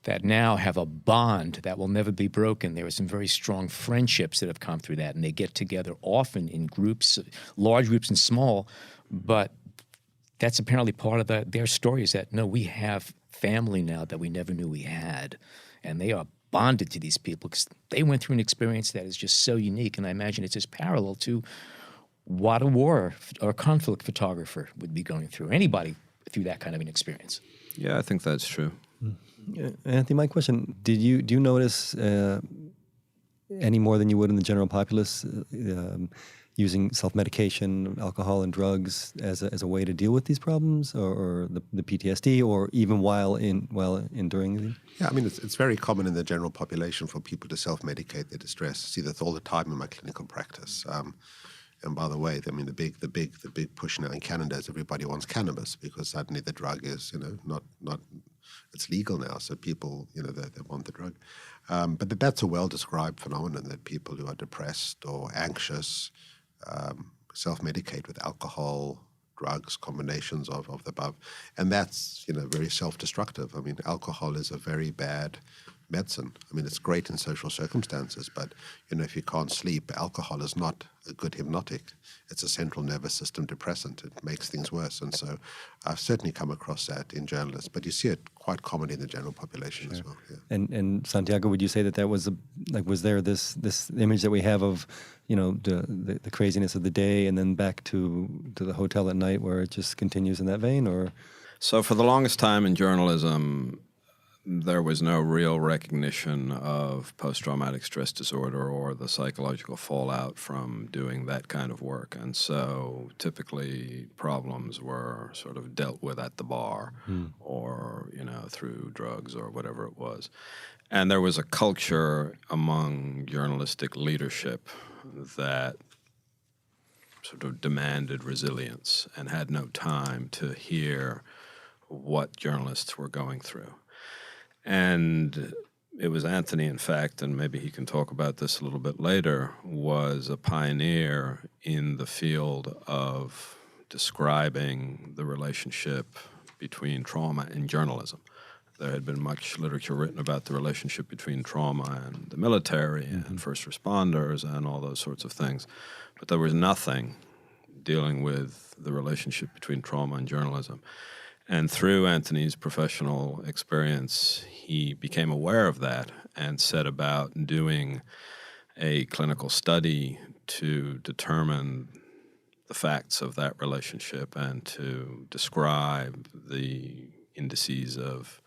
that now have a bond that will never be broken. There are some very strong friendships that have come through that, and they get together often in groups, large groups and small, but that's apparently part of their story is that, no, we have family now that we never knew we had, and they are bonded to these people because they went through an experience that is just so unique, and I imagine it's just parallel to what a war or conflict photographer would be going through, anybody through that kind of an experience. Yeah, I think that's true. Anthony, my question, do you notice any more than you would in the general populace using self-medication, alcohol and drugs as a way to deal with these problems, or the PTSD, or even while enduring them? Yeah, I mean, it's very common in the general population for people to self-medicate their distress. I see that all the time in my clinical practice. And by the way, I mean, the big push now in Canada is everybody wants cannabis because suddenly the drug is, not it's legal now. So people, they want the drug. But that's a well-described phenomenon that people who are depressed or anxious self-medicate with alcohol, drugs, combinations of the above. And that's, very self-destructive. I mean, alcohol is a very bad medicine. I mean, it's great in social circumstances, but, if you can't sleep, alcohol is not a good hypnotic. It's a central nervous system depressant. It makes things worse. And so I've certainly come across that in journalists, but you see it quite commonly in the general population as well. Yeah. And Santiago, would you say that was was there this image that we have of, the craziness of the day and then back to the hotel at night where it just continues in that vein, or? So for the longest time in journalism, there was no real recognition of post-traumatic stress disorder or the psychological fallout from doing that kind of work. And so typically problems were sort of dealt with at the bar or, through drugs or whatever it was. And there was a culture among journalistic leadership that sort of demanded resilience and had no time to hear what journalists were going through. And it was Anthony, in fact, and maybe he can talk about this a little bit later, was a pioneer in the field of describing the relationship between trauma and journalism. There had been much literature written about the relationship between trauma and the military and first responders and all those sorts of things. But there was nothing dealing with the relationship between trauma and journalism. And through Anthony's professional experience, he became aware of that and set about doing a clinical study to determine the facts of that relationship and to describe the indices of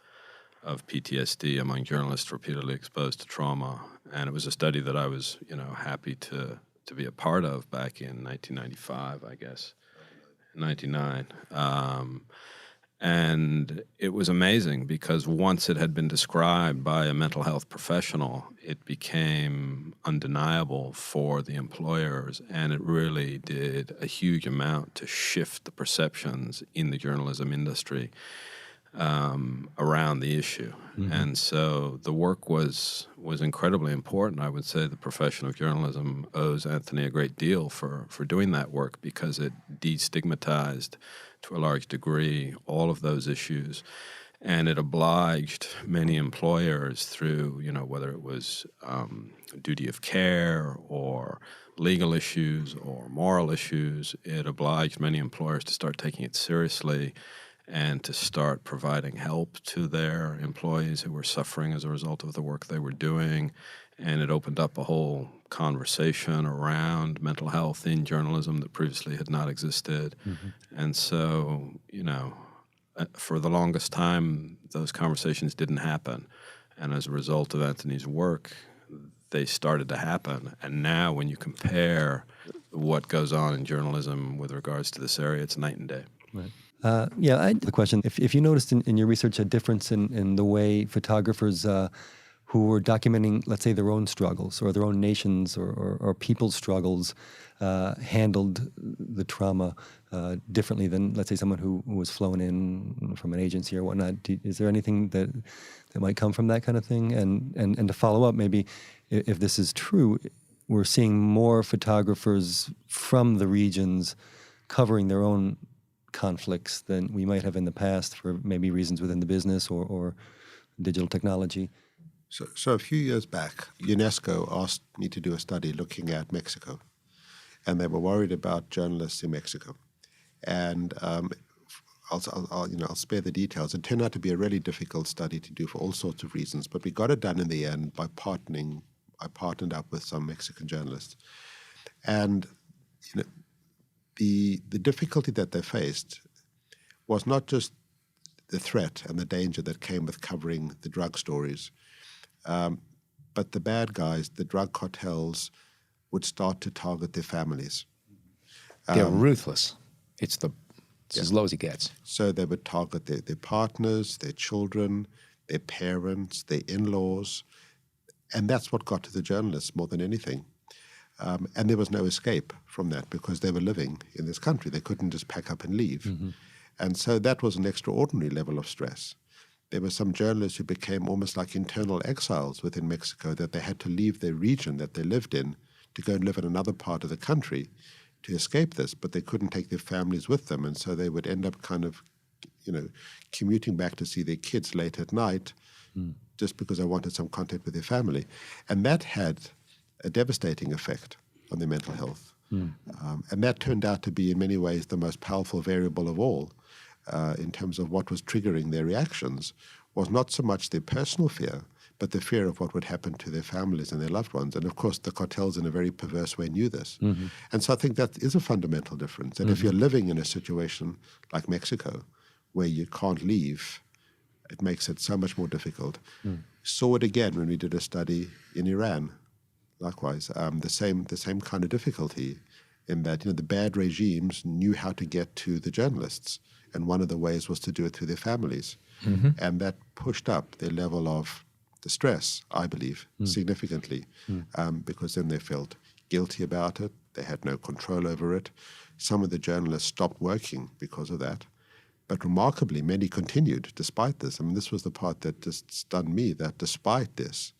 PTSD among journalists repeatedly exposed to trauma. And it was a study that I was, happy to be a part of back in 1995, I guess, 99. And it was amazing because once it had been described by a mental health professional, it became undeniable for the employers, and it really did a huge amount to shift the perceptions in the journalism industry around the issue. And so the work was incredibly important. I would say the profession of journalism owes Anthony a great deal for doing that work, because it destigmatized to a large degree all of those issues, and it obliged many employers through, whether it was duty of care or legal issues or moral issues, it obliged many employers to start taking it seriously and to start providing help to their employees who were suffering as a result of the work they were doing. And it opened up a whole conversation around mental health in journalism that previously had not existed. And so, for the longest time, those conversations didn't happen. And as a result of Anthony's work, they started to happen. And now when you compare what goes on in journalism with regards to this area, it's night and day. Right. I had the question, if you noticed in your research a difference in the way photographers who were documenting, let's say, their own struggles or their own nations or people's struggles handled the trauma differently than, let's say, someone who was flown in from an agency or whatnot. Is there anything that might come from that kind of thing? And to follow up, maybe, if this is true, we're seeing more photographers from the regions covering their own conflicts than we might have in the past for maybe reasons within the business or digital technology. So a few years back, UNESCO asked me to do a study looking at Mexico, and they were worried about journalists in Mexico. And I'll spare the details. It turned out to be a really difficult study to do for all sorts of reasons, but we got it done in the end by partnering. I partnered up with some Mexican journalists, and the difficulty that they faced was not just the threat and the danger that came with covering the drug stories, but the bad guys, the drug cartels, would start to target their families. They're ruthless. It's as low as it gets. So they would target their partners, their children, their parents, their in-laws, and that's what got to the journalists more than anything. And there was no escape from that because they were living in this country. They couldn't just pack up and leave. And so that was an extraordinary level of stress. There were some journalists who became almost like internal exiles within Mexico, that they had to leave their region that they lived in to go and live in another part of the country to escape this, but they couldn't take their families with them. And so they would end up kind of, commuting back to see their kids late at night just because they wanted some contact with their family. And that had a devastating effect on their mental health. And that turned out to be in many ways the most powerful variable of all in terms of what was triggering their reactions, was not so much their personal fear, but the fear of what would happen to their families and their loved ones. And of course, the cartels in a very perverse way knew this. And so I think that is a fundamental difference. And if you're living in a situation like Mexico, where you can't leave, it makes it so much more difficult. Saw it again when we did a study in Iran. Likewise, the same kind of difficulty in that the bad regimes knew how to get to the journalists, and one of the ways was to do it through their families, and that pushed up their level of distress, I believe, significantly, because then they felt guilty about it. They had no control over it. Some of the journalists stopped working because of that. But remarkably, many continued despite this. I mean, this was the part that just stunned me, that despite this,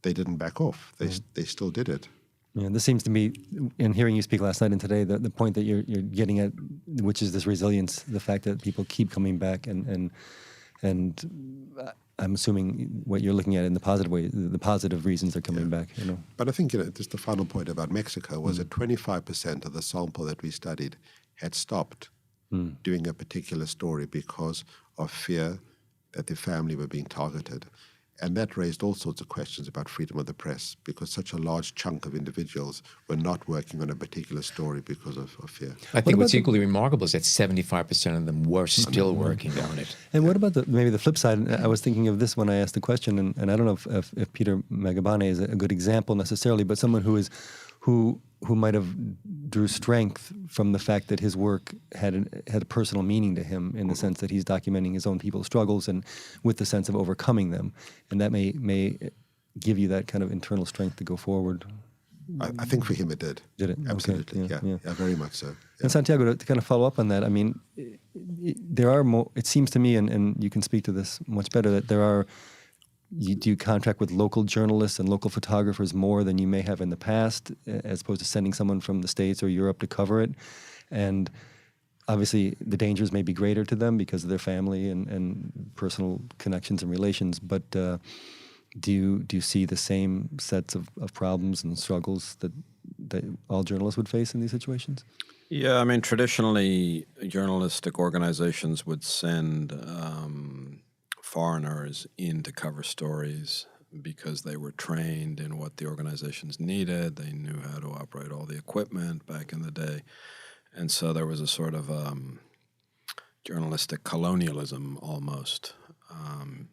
they didn't back off. They still did it. Yeah, this seems to me, in hearing you speak last night and today, the point that you're getting at, which is this resilience, the fact that people keep coming back, and I'm assuming what you're looking at in the positive way, the positive reasons they're coming back. But I think just the final point about Mexico was that 25% of the sample that we studied had stopped doing a particular story because of fear that their family were being targeted. And that raised all sorts of questions about freedom of the press, because such a large chunk of individuals were not working on a particular story because of fear. I think what's equally remarkable is that 75% of them were still working on it. And what about maybe the flip side? I was thinking of this when I asked the question, and I don't know if Peter Magabane is a good example necessarily, but someone who who might have drew strength from the fact that his work had a personal meaning to him, in the sense that he's documenting his own people's struggles and with the sense of overcoming them, and that may give you that kind of internal strength to go forward. I think for him it did. Did it? Absolutely, Okay. yeah, very much so. Yeah. And Santiago, to kind of follow up on that, I mean, there are more. It seems to me, and you can speak to this much better, that there are. Do you contract with local journalists and local photographers more than you may have in the past, as opposed to sending someone from the States or Europe to cover it? And obviously, the dangers may be greater to them because of their family and personal connections and relations. But do you see the same sets of problems and struggles that all journalists would face in these situations? Yeah, I mean, traditionally, journalistic organizations would send foreigners in to cover stories because they were trained in what the organizations needed. They knew how to operate all the equipment back in the day. And so there was a sort of journalistic colonialism almost.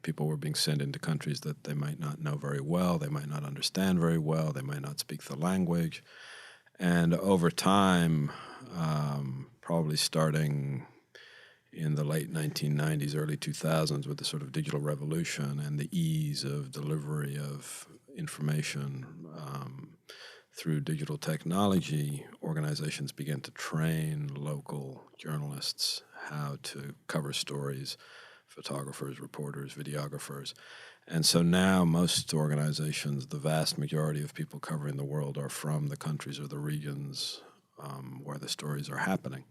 People were being sent into countries that they might not know very well, they might not understand very well, they might not speak the language. And over time, probably starting in the late 1990s, early 2000s, with the sort of digital revolution and the ease of delivery of information through digital technology, organizations began to train local journalists how to cover stories, photographers, reporters, videographers. And so now most organizations, the vast majority of people covering the world are from the countries or the regions where the stories are happening.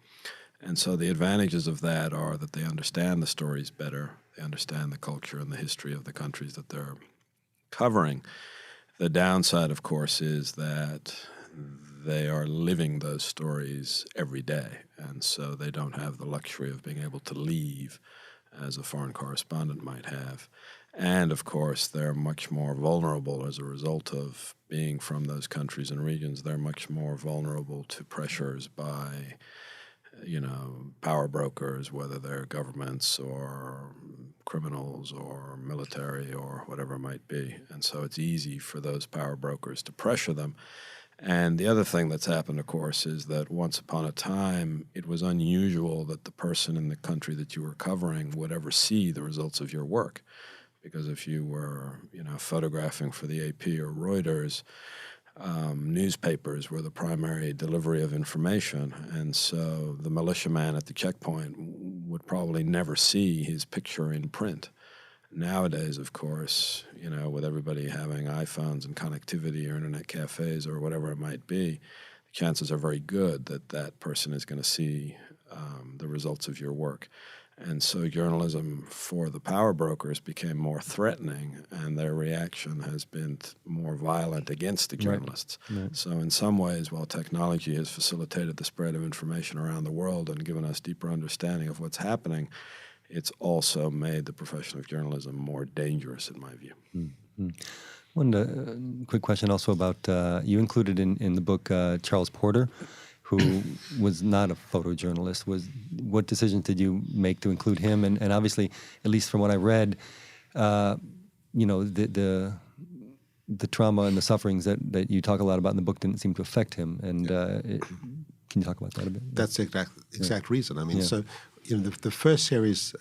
And so the advantages of that are that they understand the stories better, they understand the culture and the history of the countries that they're covering. The downside, of course, is that they are living those stories every day, and so they don't have the luxury of being able to leave as a foreign correspondent might have. And, of course, they're much more vulnerable as a result of being from those countries and regions. They're much more vulnerable to pressures by power brokers, whether they're governments or criminals or military or whatever it might be. And so it's easy for those power brokers to pressure them. And the other thing that's happened, of course, is that once upon a time, it was unusual that the person in the country that you were covering would ever see the results of your work. Because if you were, photographing for the AP or Reuters, newspapers were the primary delivery of information, and so the militiaman at the checkpoint would probably never see his picture in print. Nowadays, of course, with everybody having iPhones and connectivity or internet cafes or whatever it might be, the chances are very good that that person is going to see the results of your work. And so journalism for the power brokers became more threatening, and their reaction has been more violent against the journalists. Right. So in some ways, while technology has facilitated the spread of information around the world and given us deeper understanding of what's happening, it's also made the profession of journalism more dangerous, in my view. Mm-hmm. One quick question also about, you included in the book Charles Porter, who was not a photojournalist. What decisions did you make to include him? And obviously, at least from what I read, the trauma and the sufferings that you talk a lot about in the book didn't seem to affect him. And can you talk about that a bit? That's the exact reason. I mean, so the first series.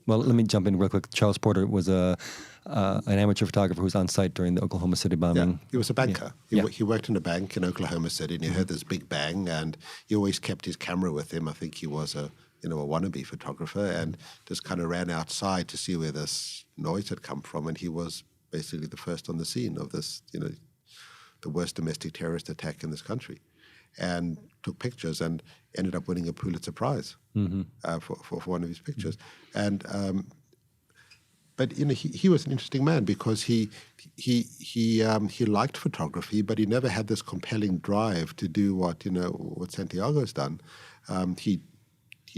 Well, let me jump in real quick. Charles Porter was an amateur photographer who was on site during the Oklahoma City bombing. Yeah, he was a banker. He worked in a bank in Oklahoma City, and he heard this big bang, and he always kept his camera with him. I think he was a wannabe photographer, and just kind of ran outside to see where this noise had come from, and he was basically the first on the scene of this, the worst domestic terrorist attack in this country, and took pictures and ended up winning a Pulitzer Prize for one of his pictures. And but he was an interesting man because he liked photography, but he never had this compelling drive to do what Santiago's done. He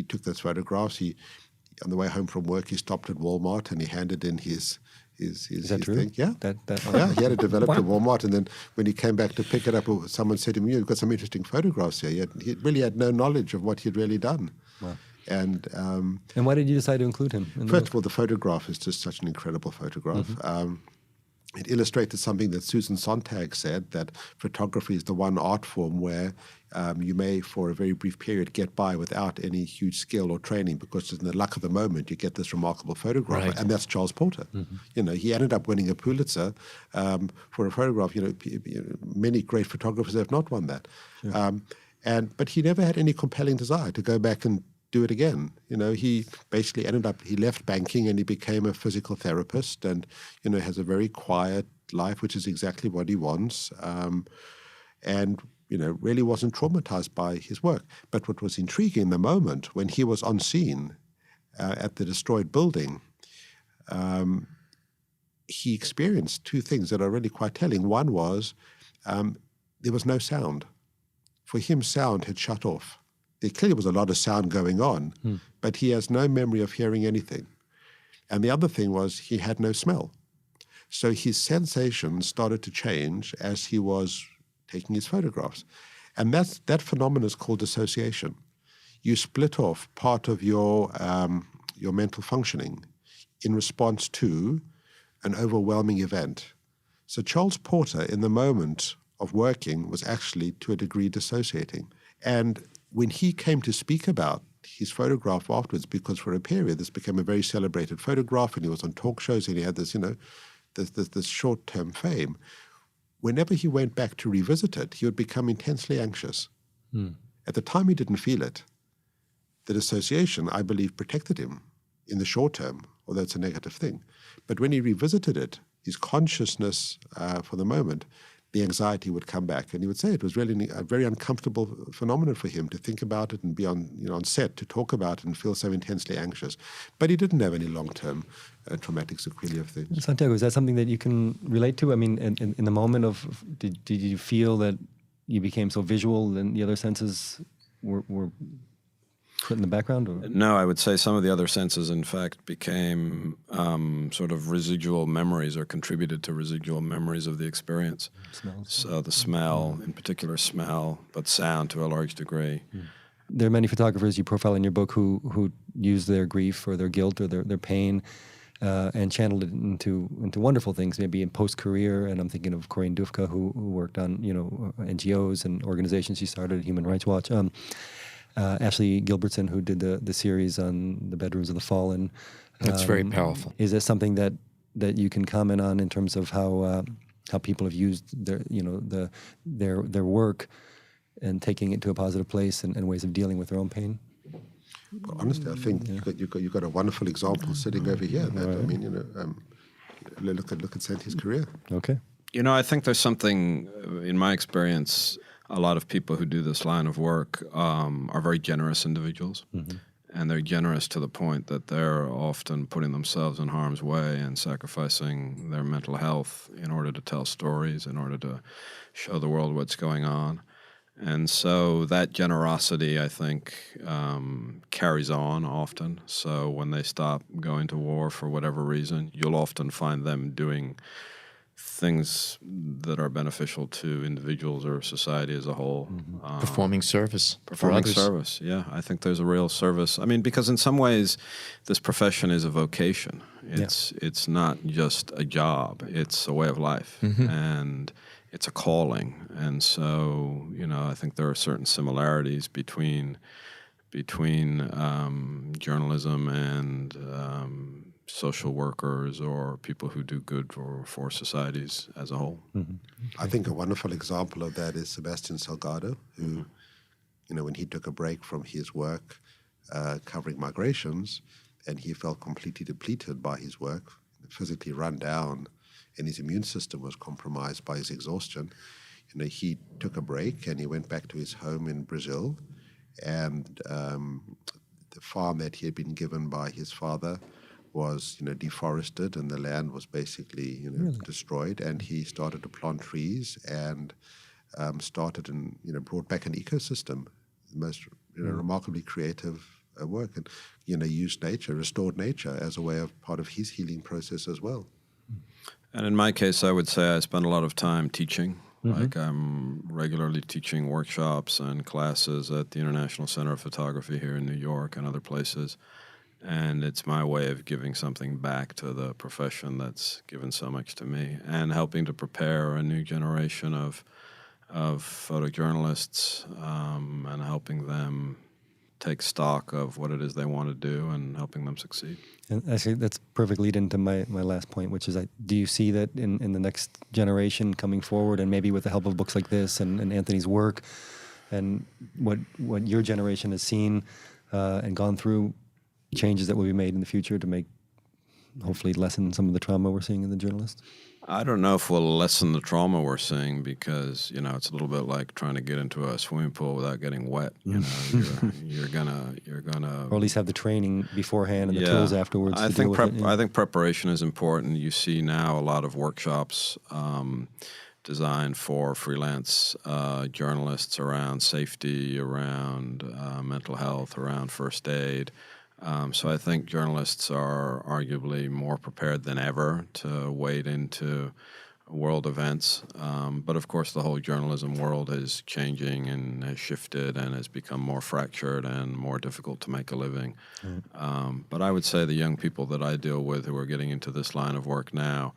took those photographs. On the way home from work, he stopped at Walmart and he handed in his Is that true? thing. Yeah. Yeah, he had it developed at Walmart, and then when he came back to pick it up, someone said to him, "You've got some interesting photographs here." He really had no knowledge of what he'd really done. Wow. And why did you decide to include him? First of all, the photograph is just such an incredible photograph. it illustrated something that Susan Sontag said, that photography is the one art form where you may, for a very brief period, get by without any huge skill or training, because in the luck of the moment, you get this remarkable photographer, Right. and that's Charles Porter. He ended up winning a Pulitzer for a photograph. Many great photographers have not won that. Sure. But he never had any compelling desire to go back and do it again. He basically he left banking and he became a physical therapist, and, has a very quiet life, which is exactly what he wants. And really wasn't traumatized by his work. But what was intriguing in the moment, when he was on scene at the destroyed building, he experienced two things that are really quite telling. One was there was no sound. For him, sound had shut off. There clearly was a lot of sound going on, but he has no memory of hearing anything. And the other thing was he had no smell. So his sensations started to change as he was taking his photographs. And that phenomenon is called dissociation. You split off part of your mental functioning in response to an overwhelming event. So Charles Porter, in the moment of working, was actually, to a degree, dissociating. And when he came to speak about his photograph afterwards, because for a period this became a very celebrated photograph, and he was on talk shows, and he had this, this short-term fame, whenever he went back to revisit it, he would become intensely anxious. At the time, he didn't feel it. The dissociation, I believe, protected him in the short term, although it's a negative thing. But when he revisited it, his consciousness for the moment, the anxiety would come back. And he would say it was really a very uncomfortable phenomenon for him to think about it and be on set to talk about it and feel so intensely anxious. But he didn't have any long-term traumatic sequelae of things. Santiago, is that something that you can relate to? I mean, in the moment of, did you feel that you became so visual and the other senses were put in the background? Or? No, I would say some of the other senses, in fact, became sort of residual memories, or contributed to residual memories of the experience. Smells. So the smell, in particular smell, but sound to a large degree. There are many photographers you profile in your book who use their grief or their guilt or their pain and channeled it into wonderful things, maybe in post-career. And I'm thinking of Corinne Dufka, who worked on NGOs and organizations she started, Human Rights Watch. Ashley Gilbertson, who did the series on the bedrooms of the fallen. That's very powerful. Is this something that you can comment on in terms of how people have used their work and taking it to a positive place and ways of dealing with their own pain? Well, honestly, I think you've got a wonderful example sitting over here. That, right. I mean, look at Santi's career. Okay. I think there's something, in my experience, a lot of people who do this line of work are very generous individuals. And they're generous to the point that they're often putting themselves in harm's way and sacrificing their mental health in order to tell stories, in order to show the world what's going on. And so that generosity, I think, carries on often. So when they stop going to war for whatever reason, you'll often find them doing things that are beneficial to individuals or society as a whole. Performing service. Performing service, yeah. I think there's a real service. I mean, because in some ways, this profession is a vocation. It's not just a job. It's a way of life. And it's a calling. And so, I think there are certain similarities between journalism and social workers or people who do good for societies as a whole. I think a wonderful example of that is Sebastian Salgado, who, when he took a break from his work covering migrations, and he felt completely depleted by his work, physically run down, and his immune system was compromised by his exhaustion, he took a break and he went back to his home in Brazil, and the farm that he had been given by his father was deforested, and the land was basically really? Destroyed, and he started to plant trees and started and brought back an ecosystem. The most remarkably creative work, and used nature, restored nature as a way of part of his healing process as well. And in my case, I would say I spend a lot of time teaching. Like I'm regularly teaching workshops and classes at the International Center of Photography here in New York and other places. And it's my way of giving something back to the profession that's given so much to me, and helping to prepare a new generation of photojournalists, and helping them take stock of what it is they want to do and helping them succeed. And actually, that's perfect lead into my last point, which is, do you see that in the next generation coming forward, and maybe with the help of books like this and Anthony's work, and what your generation has seen and gone through, changes that will be made in the future to make, hopefully, lessen some of the trauma we're seeing in the journalists? I don't know if we'll lessen the trauma we're seeing, because it's a little bit like trying to get into a swimming pool without getting wet. You're gonna, or at least have the training beforehand and the tools afterwards. I think preparation is important. You see now a lot of workshops designed for freelance journalists around safety, around mental health, around first aid. So I think journalists are arguably more prepared than ever to wade into world events. But of course, the whole journalism world is changing and has shifted and has become more fractured and more difficult to make a living. But I would say the young people that I deal with who are getting into this line of work now,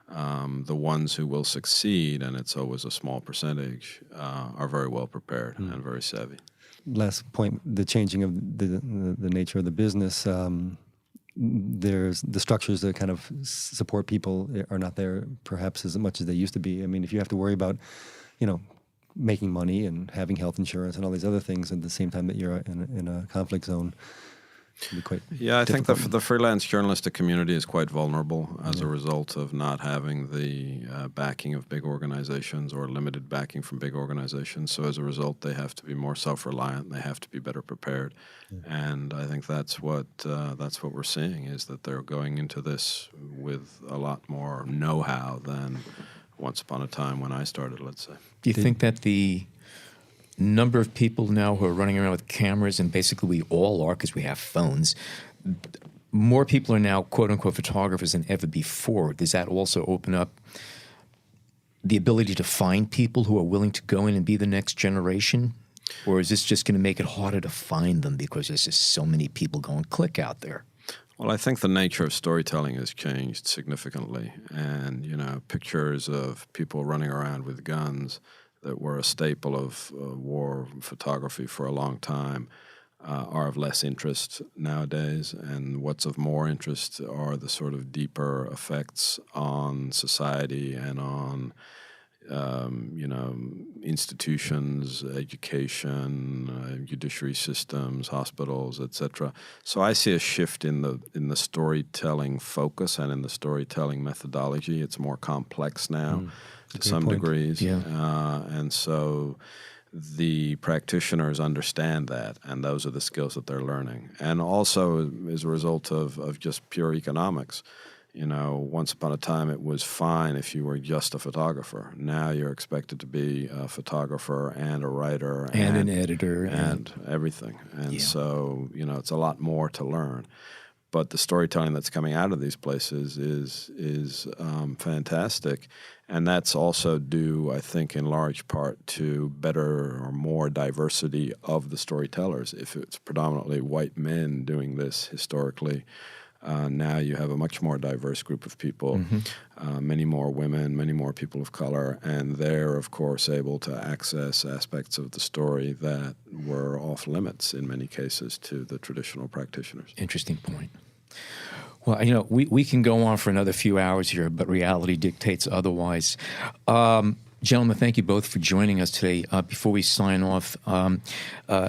the ones who will succeed, and it's always a small percentage, are very well prepared and very savvy. Last point, the changing of the nature of the business. There's the structures that kind of support people are not there perhaps as much as they used to be. I mean, if you have to worry about, making money and having health insurance and all these other things at the same time that you're in a conflict zone, it can be quite I think difficult. the freelance journalistic community is quite vulnerable as a result of not having the backing of big organizations, or limited backing from big organizations. So as a result, they have to be more self-reliant. They have to be better prepared. And I think that's what we're seeing, is that they're going into this with a lot more know-how than once upon a time when I started, let's say. Do you think that the number of people now who are running around with cameras, and basically we all are because we have phones, more people are now quote-unquote photographers than ever before? Does that also open up the ability to find people who are willing to go in and be the next generation? Or is this just going to make it harder to find them because there's just so many people going click out there? Well, I think the nature of storytelling has changed significantly. And, pictures of people running around with guns that were a staple of war photography for a long time are of less interest nowadays. And what's of more interest are the sort of deeper effects on society and on, institutions, education, judiciary systems, hospitals, etc. So I see a shift in the storytelling focus and in the storytelling methodology. It's more complex now. To some degrees. And so the practitioners understand that, and those are the skills that they're learning. And also as a result of just pure economics. Once upon a time it was fine if you were just a photographer. Now you're expected to be a photographer and a writer and an editor and everything. And so, it's a lot more to learn. But the storytelling that's coming out of these places is fantastic. And that's also due, I think, in large part to better or more diversity of the storytellers. If it's predominantly white men doing this historically, now you have a much more diverse group of people, many more women, many more people of color, and they're, of course, able to access aspects of the story that were off limits in many cases to the traditional practitioners. Interesting point. Well, we can go on for another few hours here, but reality dictates otherwise. Gentlemen, thank you both for joining us today. Before we sign off,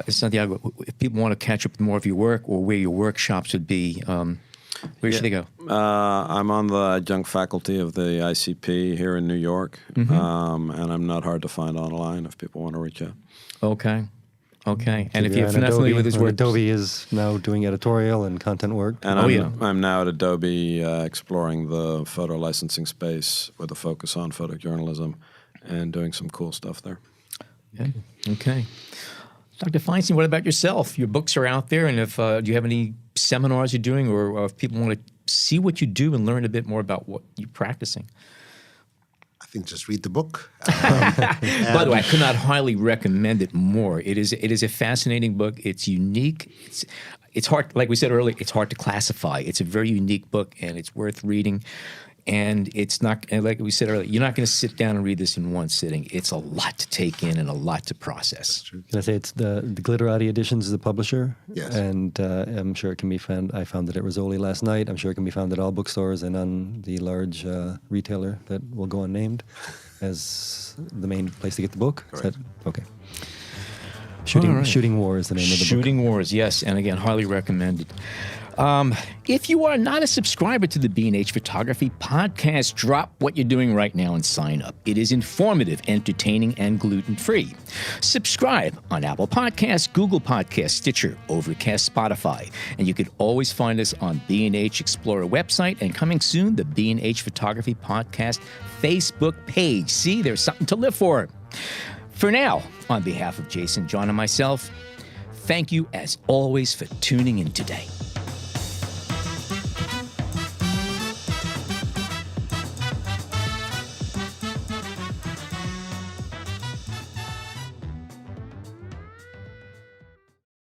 Santiago, if people want to catch up with more of your work or where your workshops would be, where should they go? I'm on the adjunct faculty of the ICP here in New York, and I'm not hard to find online if people want to reach out. Okay. And if you're not familiar with his work, Adobe is now doing editorial and content work. And I'm now at Adobe exploring the photo licensing space with a focus on photojournalism and doing some cool stuff there. Okay. Dr. Feinstein, what about yourself? Your books are out there, and if do you have any seminars you're doing, or if people want to see what you do and learn a bit more about what you're practicing? I think just read the book. By the way, I could not highly recommend it more. It is a fascinating book. It's unique. It's hard, like we said earlier, it's hard to classify. It's a very unique book, and it's worth reading. And it's not, and like we said earlier, you're not going to sit down and read this in one sitting. It's a lot to take in and a lot to process. Can I say it's the Glitterati Editions is the publisher? Yes. And I'm sure it can be found. I found it at Rizzoli last night. I'm sure it can be found at all bookstores and on the large retailer that will go unnamed as the main place to get the book. Is that, okay. Shooting War is the name of the book. Shooting Wars, yes. And again, highly recommended. If you are not a subscriber to the B&H Photography Podcast, drop what you're doing right now and sign up. It is informative, entertaining, and gluten-free. Subscribe on Apple Podcasts, Google Podcasts, Stitcher, Overcast, Spotify. And you can always find us on B&H Explorer website, and coming soon, the B&H Photography Podcast Facebook page. See, there's something to live for. For now, on behalf of Jason, John, and myself, thank you as always for tuning in today.